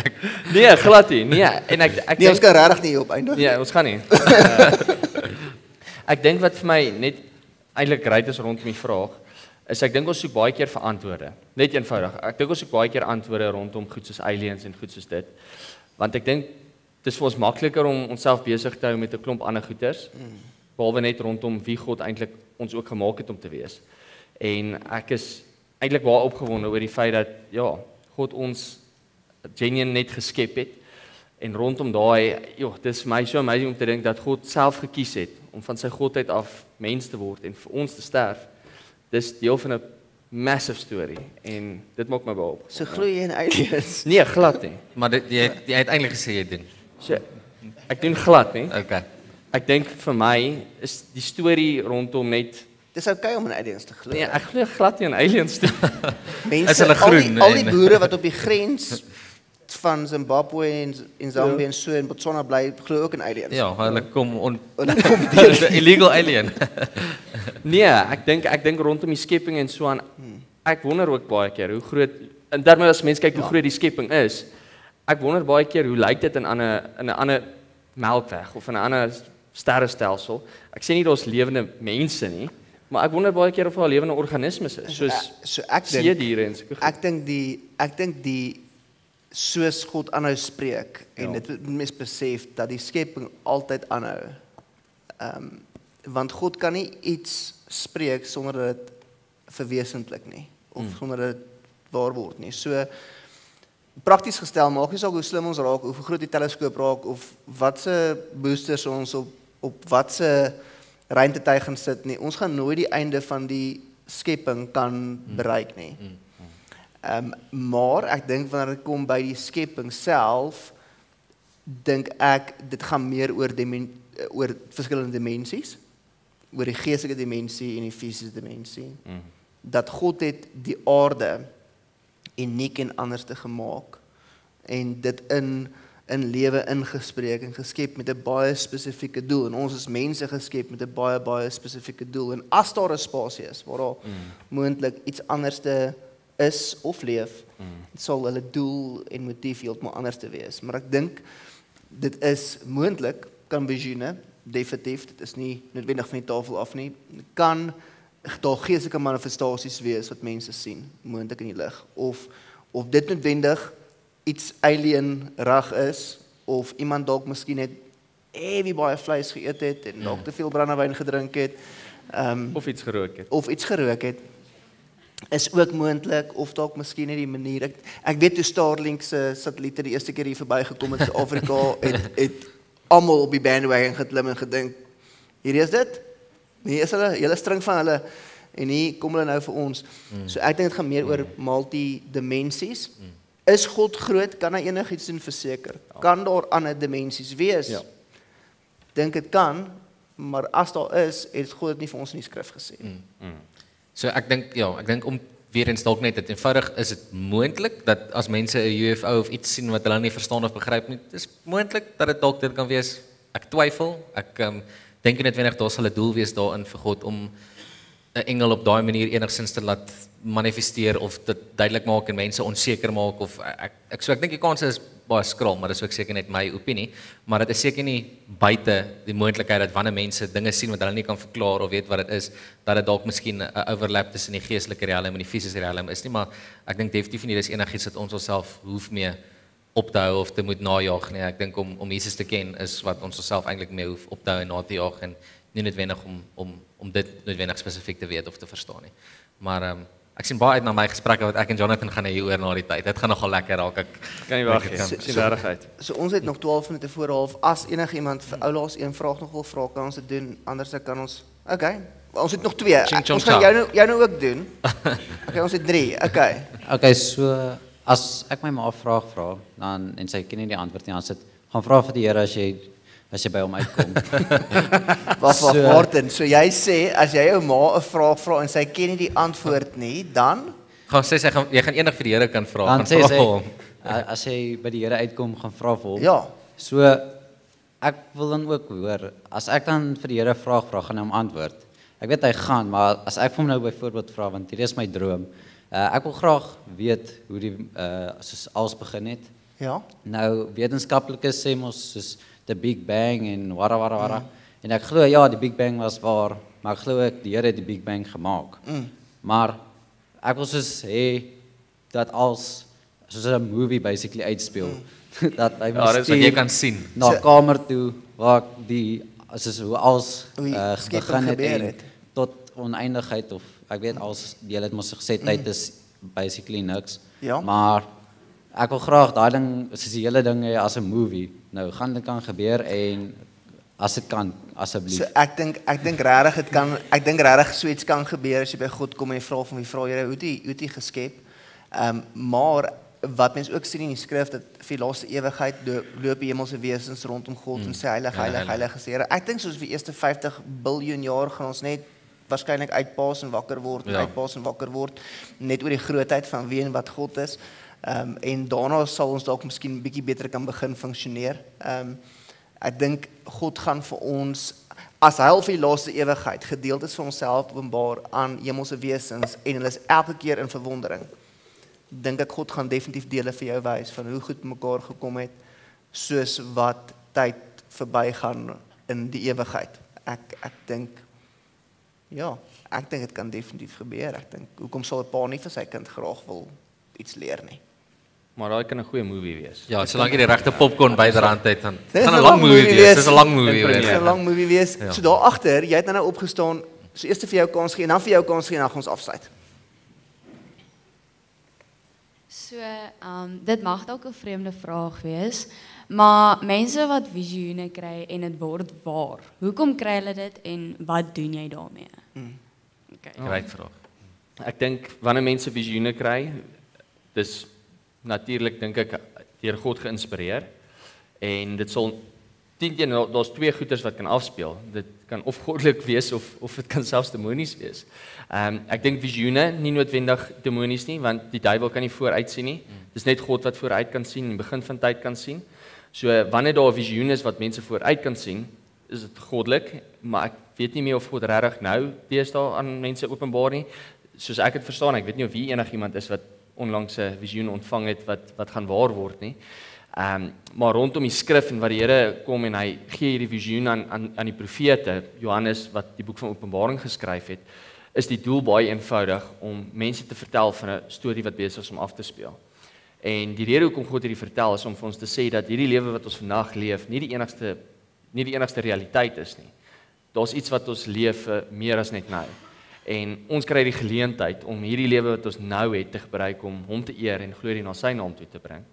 [SPEAKER 1] Nee, glad nie. Nee, en ek
[SPEAKER 2] nee, ons kan regtig nie op eindig.
[SPEAKER 1] Nee, ons gaan nie. Ek dink wat vir my net eintlik great is rondom die vraag is ek dink ons soek baie keer vir antwoorde. Net eenvoudig. Ek dink ons soek baie keer antwoorde rondom goed soos aliens en goed soos dit. Want ek dink dis vir ons makliker om onsself besig te hou met 'n klomp ander goeters. Behalwe net rondom wie God eintlik ons ook gemaak het om te wees. En ek is eintlik baie opgewonde oor die feit dat ja, God ons genuine net geskep het en rondom daai, dis vir my so amazing om te dink dat God self gekies het om van sy godheid af mens te word en vir ons te sterf. Dis deel van 'n massive story en dit maak my baie op.
[SPEAKER 2] So glo jy in aliens?
[SPEAKER 1] Nee, glad nie.
[SPEAKER 3] Maar jy het eintlik gesê jy doen.
[SPEAKER 1] So ek doen glad nie.
[SPEAKER 3] Okay.
[SPEAKER 1] Ek dink vir my is die storie rondom net
[SPEAKER 2] dis okay om in aliens te glo.
[SPEAKER 1] Nee, ek glo glad nie in aliens nie.
[SPEAKER 2] Mense,
[SPEAKER 3] is hulle groen,
[SPEAKER 2] al die boere wat op die grens van Zimbabwe en Zambia en so in Botswana bly, glo ook in aliens.
[SPEAKER 3] Ja, hulle kom
[SPEAKER 2] deur
[SPEAKER 3] illegal alien.
[SPEAKER 1] Nee, ek dink rondom die skepping en so aan. Ek wonder ook baie keer hoe groot en daarmee as mense kyk hoe groot die skepping is. Ek wonder baie keer hoe lyk dit in 'n ander melkweg of in 'n ander sterrestelsel. Ek sê nie daar's lewende mense nie, maar ek wonder baie keer of daar lewende organismes is, soos seediere en sulke.
[SPEAKER 2] Ek dink die soos God aanhou spreek en dit moet mens besef dat die skepping altyd aanhou. Want God kan nie iets spreek sonder dat dit verwesenlik nie of sonder dat dit waar word nie. So prakties gestel, maak nie saak hoe slim ons raak of hoe groot die teleskoop raak of watse boosters ons op watse ruimtetuig gaan sit nie. Ons gaan nooit die einde van die skepping kan bereik nie. Maar ek dink wanneer dit kom by die skepping self, dink ek dit gaan meer oor verskillende dimensies, oor die geestelike dimensie en die fisiese dimensie. Dat God het die aarde uniek en anders te gemaak en dit in lewe ingespreek en geskep met 'n baie spesifieke doel. En ons is mense geskep met 'n baie spesifieke doel. En as daar 'n spasie is waar daar moontlik iets anderste is of leef, sal hulle doel en motief heeltemal anders te wees. Maar ek dink dit is moontlik, kan visioene, definitief, dit is nie noodwendig van die tafel af nie, kan daar geestelike manifestasies wees wat mense sien, moontlik in die lig, of dit noodwendig iets alien rag is, of iemand dalk miskien net baie vleis geëet het, en dalk te veel brandewyn gedrink het,
[SPEAKER 1] of iets gerook het, is ook moontlik, of dalk miskien net die manier, ek weet toe Starlink se satelliete die eerste keer hier verbygekom het, Suid-Afrika, het almal op die bandwagon geklim en gedink, hier is dit, hier is hulle, hele string van hulle, en hier kom hulle nou vir ons. So ek dink dit gaan meer oor multidimensies. Is God groot? Kan hy enigiets doen? Verseker. Kan daar ander dimensies wees? Ja. Dink dit kan, maar as daar is, het God dit nie vir ons in die skrif gesê.
[SPEAKER 3] So ek dink om weer eens dalk net, eenvoudig is dit moontlik dat as mense 'n UFO of iets sien wat hulle nie verstaan of begryp nie, dis moontlik dat dit dalk dit kan wees. Ek twyfel, ek dink nie noodwendig daar sal 'n doel wees daarin vir God om 'n engel op daai manier enigstens te laat manifesteer of dit duidelik maak en mense onseker maak of ek dink die kans is baie skraal, maar dis ook seker net my opinie, maar dit is seker nie buite die moontlikheid dat wanneer mense dinge sien wat hulle nie kan verklaar of weet wat dit is, dat dit dalk miskien 'n overlap tussen die geestelike riekalm en die fisiese riekalm is nie, maar ek dink definitief nie dis enigiets dat ons onsself hoef mee op te hou of te moet najag nie. Ek dink om Jesus te ken is wat ons onsself eintlik mee hoef op te hou en na te jaag en nie noodwendig om dit noodwendig spesifiek te weet of te verstaan nie. Maar ek sien baie uit na my gesprekke wat ek en Jonathan gaan hê hieroor na die tyd. Dit gaan nogal lekker raak. Ek
[SPEAKER 1] kan nie wag nie. Sien regtig uit.
[SPEAKER 2] So ons het nog 12 minute voor half. As enigiemand vir oulaas een vraag nog wil vra, kan ons dit doen. Anders kan ons ons het nog 2. Ons gaan jou nou ook doen. Ons het 3.
[SPEAKER 11] So as ek my ma 'n vraag vra, dan en sy ken nie die antwoord nie, dan sit gaan vra vir die Here as jy by hom uitkom.
[SPEAKER 2] Wag, Martin, so jy sê, as jy jou ma 'n vraag vra en sy ken nie die antwoord nie, dan?
[SPEAKER 3] Gaan sê, jy gaan enig vir die Here kan vra.
[SPEAKER 11] Dan sê sy, as jy by die Here uitkom, gaan vra vir hom.
[SPEAKER 2] Ja.
[SPEAKER 11] So, ek wil dan ook hoor, as ek dan vir die Here 'n vraag vra, gaan hy hom antwoord. Ek weet hy gaan, maar as ek vir hom nou byvoorbeeld vra, want hierdie is my droom, ek wil graag weet hoe die soos alles begin het.
[SPEAKER 2] Ja.
[SPEAKER 11] Nou, wetenskaplikes sê mos soos the Big Bang en wara. En ek glo ja, die Big Bang was waar, maar ek glo ek die Here het die Big Bang gemaak. Maar ek wil soos hê dat als soos 'n movie basically uitspeel. Dat hy
[SPEAKER 3] wat jy kan sien.
[SPEAKER 11] Na kamer toe waar die soos hoe alles begin het en tot oneindigheid of ek weet als die hele het mos gesê tyd is basically niks.
[SPEAKER 2] Ja.
[SPEAKER 11] Maar ek wil graag daai ding soos die hele ding hê as 'n movie. Nou gaan dit kan gebeur en as dit kan asseblief.
[SPEAKER 2] So ek dink regtig dit kan ek dink regtig so iets kan gebeur as jy by God kom en jy vra van wie vra Here hoe het hy geskep. Maar wat mense ook sien in die skrif dat vir die laaste ewigheid loop die hemelse wesens rondom God en sê heilige Here. Ek dink soos vir die eerste 50 biljoen jaar gaan ons net waarskynlik uitpaas en wakker word net oor die grootheid van wie en wat God is. En daarna sal ons dalk miskien 'n bietjie beter kan begin funksioneer. Ek dink God gaan vir ons as hy al vir die laaste ewigheid gedeeltes van homself openbaar aan hemelse wesens en hulle is elke keer in verwondering. Dink ek God gaan definitief dele vir jou wys van hoe goed mekaar gekom het soos wat tyd verbygaan in die ewigheid. Ek dink dit kan definitief gebeur. Ek dink hoekom sal 'n pa nie vir sy kind graag wil iets leer nie.
[SPEAKER 1] Maar daai kan 'n goeie movie wees.
[SPEAKER 3] Ja, solank jy die regte popcorn byderhand het, dan gaan 'n lang movie wees. Dis 'n lang movie wees.
[SPEAKER 2] Dis 'n lang movie wees. So daar agter, jy het nou opgestaan, so eers vir jou kans gee en dan vir jou kans gee en dan gaan ons afsluit.
[SPEAKER 12] So, dit mag dalk 'n vreemde vraag wees, maar mense wat visioene kry en dit word waar, hoekom kry hulle dit en wat doen jy daarmee?
[SPEAKER 3] Great vraag.
[SPEAKER 1] Ek dink wanneer mense visioene kry, dis natuurlik dink ek deur God geïnspireer En dit sal 10 teen daar's twee goeters wat kan afspeel. Dit kan of goddelik wees of dit kan selfs demonies wees. Ek dink visioene nie noodwendig demonies nie, want die duiwel kan nie vooruit sien nie. Dis net God wat vooruit kan sien en begin van tyd kan sien. So wanneer daar 'n visioen is wat mense vooruit kan sien, is dit goddelik, maar ek weet nie meer of God regtig nou deesdae aan mense openbaar nie. Soos ek het verstaan, ek weet nie of hier enigiemand is wat onlangs 'n visioen ontvang het wat gaan waar word nie. Maar rondom die skrif en wat die Here kom en hy gee hierdie visioen aan die profete, Johannes wat die boek van Openbaring geskryf het, is die doel baie eenvoudig om mense te vertel van 'n storie wat besig is om af te speel. En die rede hoekom God hierdie vertel is om vir ons te sê dat hierdie lewe wat ons vandag leef nie die enigste realiteit is nie. Daar's iets wat ons leef meer as net nou. En ons kry die geleentheid om hierdie lewe wat ons nou het te gebruik om hom te eer en glorie na sy naam toe te bring.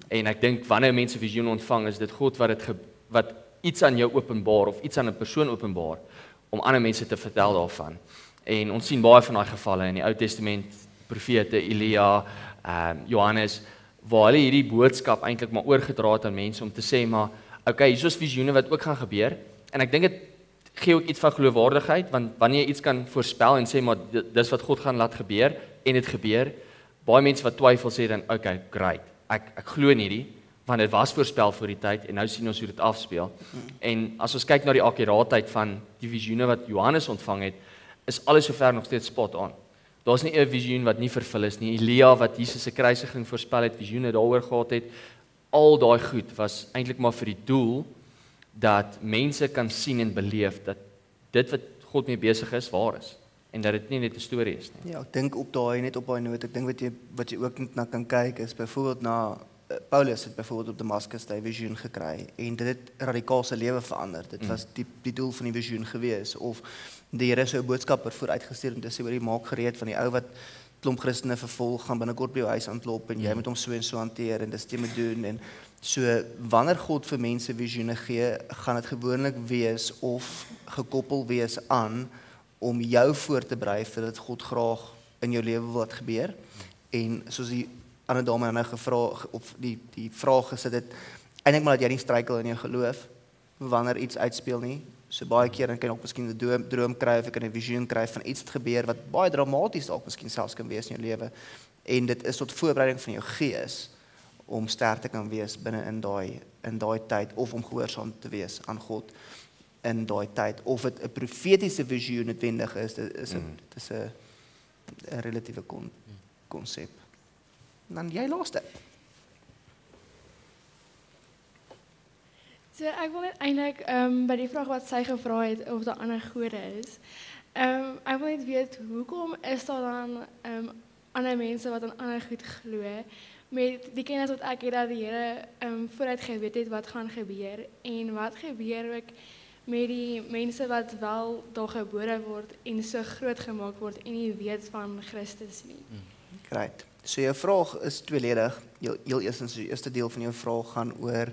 [SPEAKER 1] En ek dink wanneer mense visioen ontvang, is dit God wat iets aan jou openbaar of iets aan 'n persoon openbaar om ander mense te vertel daarvan. En ons sien baie van daai gevalle in die Ou Testament, profete Elia, Johannes, waar hulle hierdie boodskap eintlik maar oorgedra het aan mense om te sê maar okay, hier is visioene wat ook gaan gebeur. En ek dink dit gee ook iets van geloofwaardigheid, want wanneer jy iets kan voorspel en sê maar dis wat God gaan laat gebeur en dit gebeur, baie mense wat twyfel sê dan okay, great. Ek glo nie die, want dit was voorspel voor die tyd en nou sien ons hoe dit afspeel. En as ons kyk na die akkuraatheid van die visioene wat Johannes ontvang het, is alles sover nog steeds spot on. Daar's nie 'n visioen wat nie vervul is nie. Elia wat Jesus se kruisiging voorspel het, visioene daaroor gehad het, al daai goed was eintlik maar vir die doel dat mense kan sien en beleef dat dit wat God mee besig is, waar is. En dat dit nie net 'n storie is nie.
[SPEAKER 2] Ja, ek dink op daai noot, ek dink wat jy ook net na kan kyk is byvoorbeeld na Paulus het byvoorbeeld op Damaskus 'n visioen gekry en dit het radikaal sy lewe verander. Dit was die doel van die visioen gewees, of die Here sou 'n boodskapper vooruitgestuur om te sê, maak gereed van die ou wat klomp Christene vervolg, gaan binnekort by jou huis aanklop en jy moet hom so en so hanteer en dis wat jy moet doen. En so wanneer God vir mense visioene gee, gaan dit gewoonlik wees of gekoppel wees aan om jou voor te berei vir dit God graag in jou lewe wil laat gebeur. En soos die ander dame nou gevra of die vraag gesit het, eintlik maar dat jy nie struikel in jou geloof wanneer iets uitspeel nie. So baie keer dan kan jy ook miskien 'n droom kry of jy kan 'n visioen kry van iets wat gebeur wat baie dramaties dalk miskien selfs kan wees in jou lewe. En dit is tot voorbereiding van jou gees om sterk te kan wees binne in daai tyd, of om gehoorsaam te wees aan God in daai tyd, of dit 'n profetiese visioen noodwendig is. Dit is 'n relatiewe konsep. Dan jy laaste.
[SPEAKER 13] So ek wil net eintlik by die vraag wat sy gevra het of daar ander gode is. Ek wil net weet hoekom is daar dan ander mense wat aan ander goed glo met die kennis wat ek het dat die Here vooruit geweet het wat gaan gebeur en wat gebeur ook met die mense wat wel daar gebore word en so groot gemaak word en nie weet van Christus nie.
[SPEAKER 2] Right. So jou vraag is tweeledig. Heel eerstens, die eerste deel van jou vraag gaan oor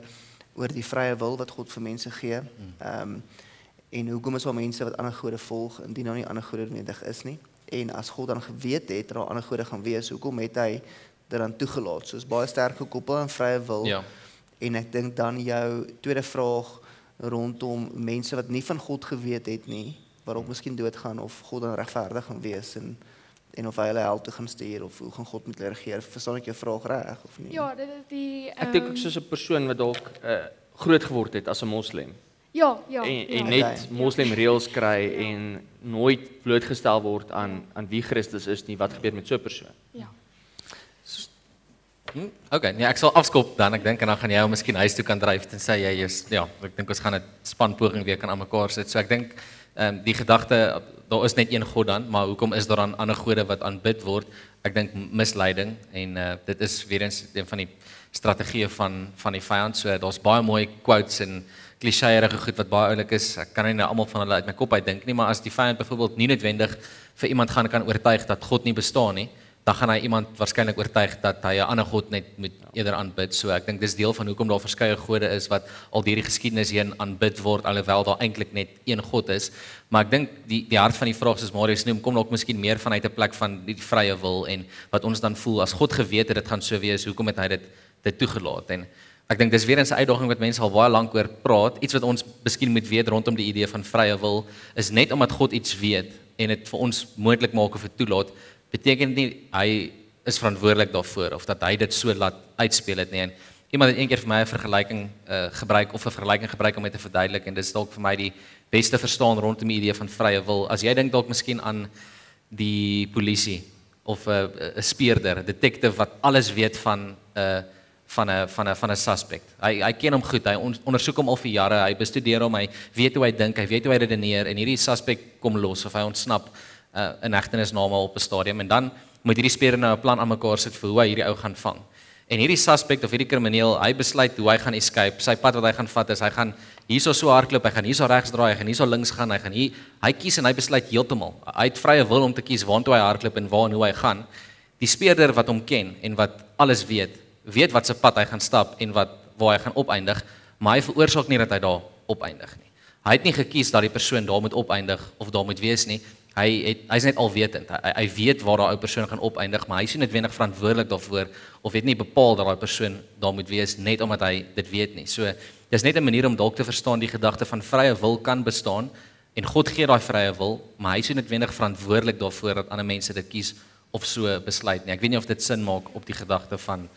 [SPEAKER 2] die vrye wil wat God vir mense gee. En hoekom is daar mense wat ander gode volg indien nou nie ander gode nodig is nie? En as God dan geweet het dat daar ander gode gaan wees, hoekom het hy dit dan toegelaat? So is baie sterk gekoppel aan vrye wil. Ja. En ek dink dan jou tweede vraag rondom mense wat nie van God geweet het nie, waarop miskien doodgaan of God dan regverdig gaan wees en of hy hulle hel toe gaan stuur of hoe gaan God met hulle regeer? Verstaan ek jou vraag reg of nie?
[SPEAKER 13] Ja, dit is die
[SPEAKER 1] Ek dink ook soos 'n persoon wat dalk groot geword het as 'n moslim.
[SPEAKER 13] Ja.
[SPEAKER 1] En net moslim reëls kry en nooit blootgestel word aan wie Christus is nie, wat gebeur met so 'n persoon?
[SPEAKER 13] Ja.
[SPEAKER 3] Okay, nee, ek sal afskop dan. Ek dink en dan gaan jy hom miskien huis toe kan dryf tensy jy is ek dink ons gaan 'n spanpoging weer kan aan mekaar sit. So ek dink die gedagte daar is net een God dan, maar hoekom is daar dan ander gode wat aanbid word? Ek dink misleiding en dit is weer eens een van die strategieë van die vyand. So daar's baie mooi quotes en klisjéerige goed wat baie oulik is. Ek kan nie nou almal van hulle uit my kop uit dink nie, maar as die vyand byvoorbeeld nie noodwendig vir iemand kan oortuig dat God nie bestaan nie, dan gaan hy iemand waarskynlik oortuig dat hy 'n ander God net moet eerder aanbid. So ek dink dis deel van hoekom daar verskeie gode is wat al deur die geskiedenis heen aanbid word, alhoewel daar eintlik net een God is. Maar ek dink die hart van die vraag soos Marius noem, kom dalk miskien meer vanuit 'n plek van die vrye wil en wat ons dan voel as God geweet het dit gaan so wees, hoekom het hy dit toegelaat? En ek dink dis weer 'n uitdaging wat mense al baie lank oor praat. Iets wat ons miskien moet weet rondom die idee van vrye wil is net omdat God iets weet en dit vir ons moontlik maak of dit toelaat, beteken nie hy is verantwoordelik daarvoor of dat hy dit so laat uitspeel het nie. En iemand het een keer vir my 'n vergelyking gebruik of 'n vergelyking gebruik om dit te verduidelik en dit is dalk vir my die beste verstaan rondom die idee van vrye wil. As jy dink dalk miskien aan die polisie of 'n speurder, 'n detective wat alles weet van 'n suspek. Hy ken hom goed, hy ondersoek hom al vir jare, hy bestudeer hom, hy weet hoe hy dink, hy weet hoe hy redeneer en hierdie suspek kom los of hy ontsnap in hegtenisname op 'n stadium en dan moet hierdie speurder nou 'n plan aan mekaar sit vir hoe hy hierdie ou gaan vang. En hierdie suspek of hierdie krimineel, hy besluit hoe hy gaan escape, sy pad wat hy gaan vat is, hy gaan hierso so hardloop, hy gaan hierso regs draai, hy gaan hierso links gaan, hy kies en hy besluit heeltemal. Hy het vrye wil om te kies waartoe hy hardloop en waar en hoe hy gaan. Die speurder wat hom ken en wat alles weet wat se pad hy gaan stap en waar hy gaan opeindig, maar hy veroorsaak nie dat hy daar opeindig nie. Hy het nie gekies dat die persoon daar moet opeindig of daar moet wees nie. Hy's net alwetend. Hy weet waar daai ou persoon gaan opeindig, maar hy is nie noodwendig verantwoordelik daarvoor of het nie bepaal dat daai persoon daar moet wees net omdat hy dit weet nie. So dis net 'n manier om dalk te verstaan die gedagte van vrye wil kan bestaan en God gee daai vrye wil, maar hy is nie noodwendig verantwoordelik daarvoor dat ander mense dit kies of so besluit nie. Ek weet nie of dit sin maak op die gedagte van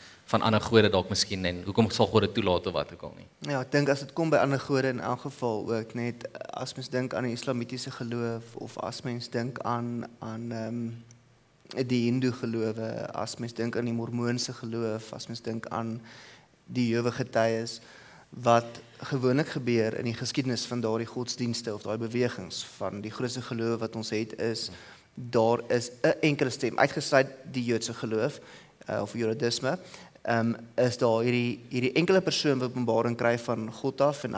[SPEAKER 3] ander gode dalk miskien en hoekom sal God dit toelaat of wat ook al nie.
[SPEAKER 2] Ja, ek dink as dit kom by ander gode in elk geval ook net as mens dink aan die islamitiese geloof of as mens dink aan die hindoe gelowe, as mens dink aan die mormoonse geloof, as mens dink aan die Jehovah-getuies, wat gewoonlik gebeur in die geskiedenis van daardie godsdienste of daai bewegings van die grootste geloof wat ons het is, daar is 'n enkele stem, uitgesluit die Joodse geloof of Joodisme, is daar hierdie enkele persoon wat openbaring kry van God af en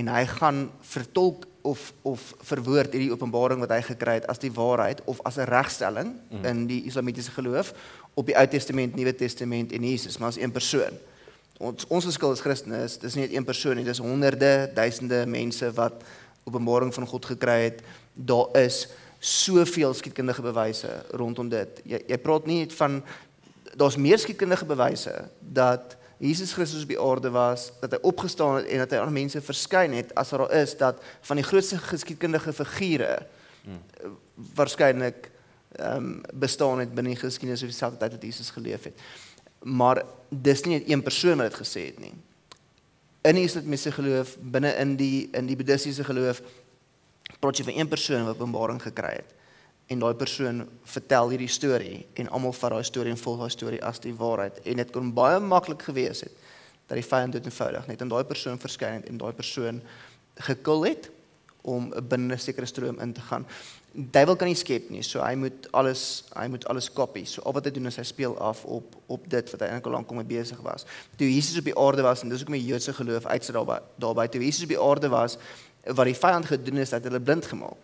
[SPEAKER 2] hy gaan vertolk of verwoord hierdie openbaring wat hy gekry het as die waarheid of as 'n regstelling in die islamitiese geloof op die Ou Testament, Nuwe Testament en Jesus, maar as een persoon. Ons verskil as Christene is, dis nie net een persoon nie, dis honderde, duisende mense wat openbaring van God gekry het. Daar is soveel skietkundige bewyse rondom dit. Jy praat nie van, daar's meer skietkundige bewyse dat Jesus Christus op die aarde was, dat hy opgestaan het en dat hy aan mense verskyn het, as daar is dat van die grootste geskiedkundige figure waarskynlik bestaan het binne die geskiedenis op dieselfde tyd wat Jesus geleef het. Maar dis nie net een persoon wat dit gesê het nie. In die islamitiese geloof, binne in die boeddhistiese geloof, praat jy van een persoon wat openbaring gekry het. En daai persoon vertel hierdie storie en almal vat daai storie en volg daai storie as die waarheid. En dit kon baie maklik gewees het dat die vyand dit eenvoudig net aan daai persoon verskyn het en daai persoon gekil het om binne 'n sekere stroom in te gaan. Die duiwel kan nie skep nie, so hy moet alles copy. So al wat hy doen is hy speel af op dit wat hy eintlik al lank mee besig was. Toe Jesus op die aarde was, en dis ook my Joodse geloof uitsit daarby, toe Jesus op die aarde was, wat die vyand gedoen is, dat hulle blind gemaak.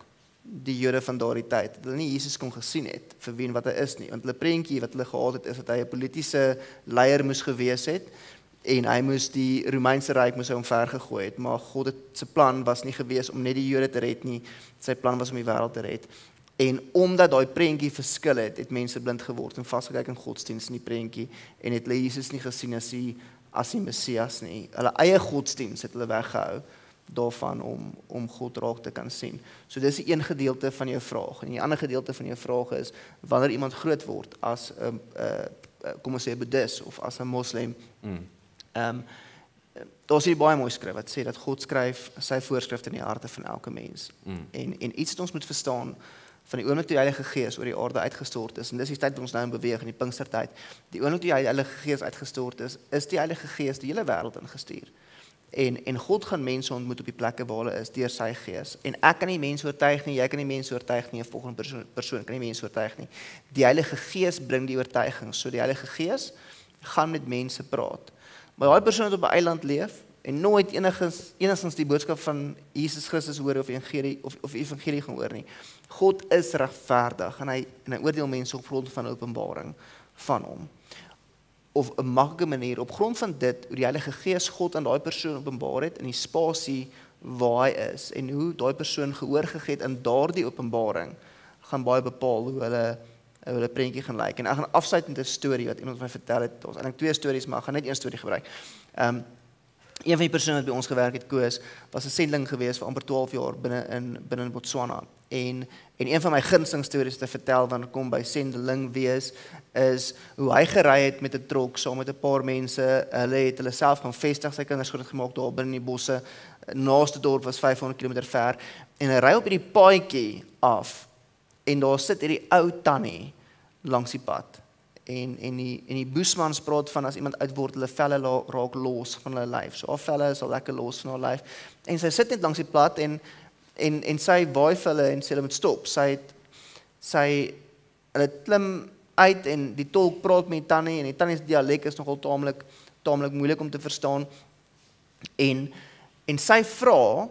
[SPEAKER 2] Die Jode van daardie tyd, dat hulle nie Jesus kon gesien het vir wie en wat hy is nie, want hulle prentjie wat hulle gehad het is dat hy 'n politieke leier moes gewees het en hy moes die Romeinse ryk moes hy omver gegooi het, maar God se plan was nie gewees om net die Jode te red nie, sy plan was om die wêreld te red. En omdat daai prentjie verskil het mense blind geword en vasgekyk in godsdienst in die prentjie en het hulle Jesus nie gesien as die Messias nie. Hulle eie godsdienst het hulle weggehou daarvan om God raak te kan sien. So dis die een gedeelte van jou vraag. En die ander gedeelte van jou vraag is, wanneer iemand groot word as kom ons sê 'n boeddhis of as 'n moslim, daar is hier baie mooi skrif wat sê dat God skryf sy voorskrifte in die harte van elke mens. En iets wat ons moet verstaan van die oomblik toe die Heilige Gees oor die aarde uitgestort is, en dis die tyd wat ons nou in beweeg in die Pinkstertyd, die oomblik toe die Heilige Gees uitgestort is die Heilige Gees die hele wêreld ingestuur. En God gaan mense ontmoet op die plekke waar hulle is, deur sy Gees. En ek kan nie mense oortuig nie, jy kan nie mense oortuig nie, 'n volgende persoon kan nie mense oortuig nie. Die Heilige Gees bring die oortuiging. So die Heilige Gees gaan met mense praat. Maar daai persoon wat op 'n eiland leef en nooit enigstens die boodskap van Jesus Christus hoor of evangelie gaan hoor nie. God is regverdig en hy oordeel mense op grond van openbaring van hom. Of 'n maklike manier op grond van dit hoe die Heilige Gees God aan daai persoon openbaar het in die spasie waar hy is en hoe daai persoon gehoor gegee het in daardie openbaring gaan baie bepaal hoe hulle hoe 'n prentjie gaan lyk. En ek gaan afsluit met 'n storie wat iemand my vertel het. Ons eintlik 2 stories, maar ek gaan net een storie gebruik. Een van die persone wat by ons gewerk het, Koos, was 'n sendeling gewees vir amper 12 jaar binne in Botswana. En een van my gunsteling stories te vertel wanneer kom by sendeling wees is hoe hy gery het met 'n trok saam met 'n paar mense. Hulle het hulle self gaan vestig, sy kinders groot gemaak daar binne in die bosse. Naaste dorp was 500 km ver en hy ry op hierdie paadjie af en daar sit hierdie ou tannie langs die pad. En die boesmans praat van as iemand uitword, hulle velle raak los van hulle lyf. So haar velle is al lekker los van haar lyf. En sy sit net langs die pad en sy waai vir hulle en sê hulle moet stop. Hulle klim uit en die tolk praat met die tannie en die tannie se dialek is nogal taamlik moeilik om te verstaan. En sy vra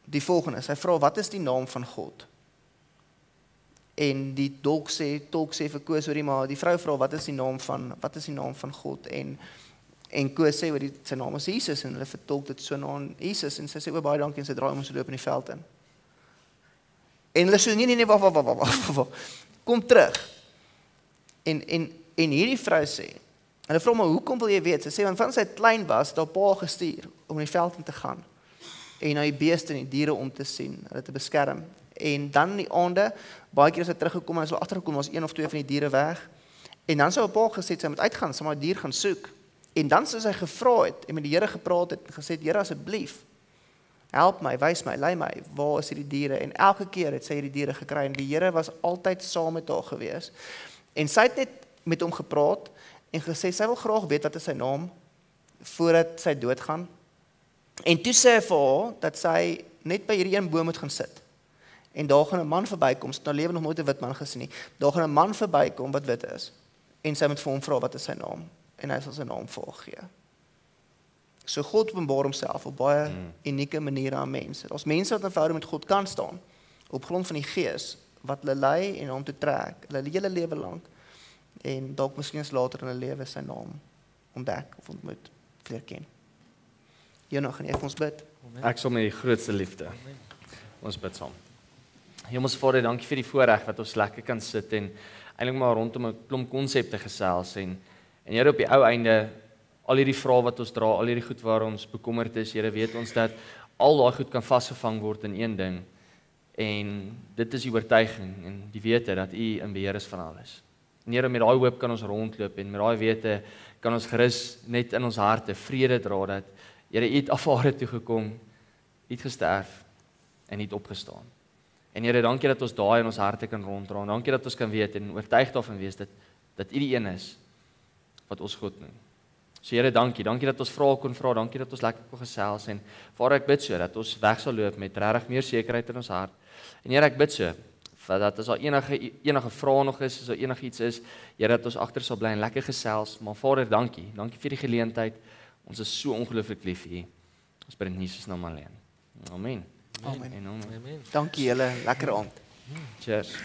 [SPEAKER 2] die volgende, sy vra wat is die naam van God? En die tolk sê vir Koos, hoorie maar die vrou vra wat is die naam van God? En Koos sê sy naam is Jesus en hulle vertolk dit so na Jesus en sy sê baie dankie en sy draai om en sy loop in die veld in. En hulle sê nee, wag. Kom terug. En hierdie vrou sê, hulle vra maar hoekom wil jy weet? Sy sê want van sy klein was, het haar pa gestuur om in die veld in te gaan en na die beeste en die diere om te sien, hulle te beskerm. En dan in die aande, baie keer is hy teruggekom en hy is wel agtergekom, was 1 of 2 van die diere weg. En dan sou 'n pa gesê sy moet uitgaan, sy moet die dier gaan soek. En dan soos hy gevra het en met die Here gepraat het en gesê, Here asseblief, help my, wys my, lei my, waar is hierdie diere? En elke keer het sy hierdie diere gekry en die Here was altyd saam met haar gewees. En sy het net met hom gepraat en gesê sy wil graag weet wat is sy naam voordat sy doodgaan. En toe sê hy vir haar dat sy net by hierdie een boom moet gaan sit. En daar gaan 'n man verbykom, sy het nou lewe nog nooit 'n wit man gesien nie. Daar gaan 'n man verbykom wat wit is. En sy moet vir hom vra wat is sy naam en hy sal sy naam vir haar gee. So God openbaar homself op baie unieke maniere aan mense. Daar's mense wat in verhouding met God kan staan op grond van die Gees wat hulle lei en hom toe trek, hulle hele lewe lank. En dalk miskien later in hulle lewe sy naam ontdek of ontmoet, leer ken. Jonas, gaan jy vir ons bid?
[SPEAKER 1] Ek sal met die grootste liefde. Ons bid saam. Hemelse Vader, dankie vir die voorreg wat ons lekker kan sit en eintlik maar rondom 'n klomp konsepte gesels en Here op die ou einde al hierdie vrae wat ons dra, al hierdie goed waar ons bekommerd is, Here weet ons dat al daai goed kan vasgevang word in een ding en dit is die oortuiging en die wete dat U in beheer is van alles. En Here, met daai hoop kan ons rondloop en met daai wete kan ons gerus net in ons harte vrede dra dat Here U het aarde toe gekom, U het gesterf en U het opgestaan. En Here, dankie dat ons daai in ons harte kan ronddra. Dankie dat ons kan weet en oortuig daarvan wees dat U die een is wat ons God noem. So Here, dankie dat ons vrae kon vra, dankie dat ons lekker kon gesels en Vader, ek bid so dat ons weg sal loop met regtig meer sekerheid in ons hart. En Here, ek bid so dat as daar enige vrae nog is, as daar enigiets is, Here, dat ons agter sal bly en lekker gesels. Maar Vader, dankie vir die geleentheid. Ons is so ongelooflik lief vir U. Ons bid in Jesus naam alleen. Amen.
[SPEAKER 2] Amen. Dankie julle, lekker aand.
[SPEAKER 1] Cheers.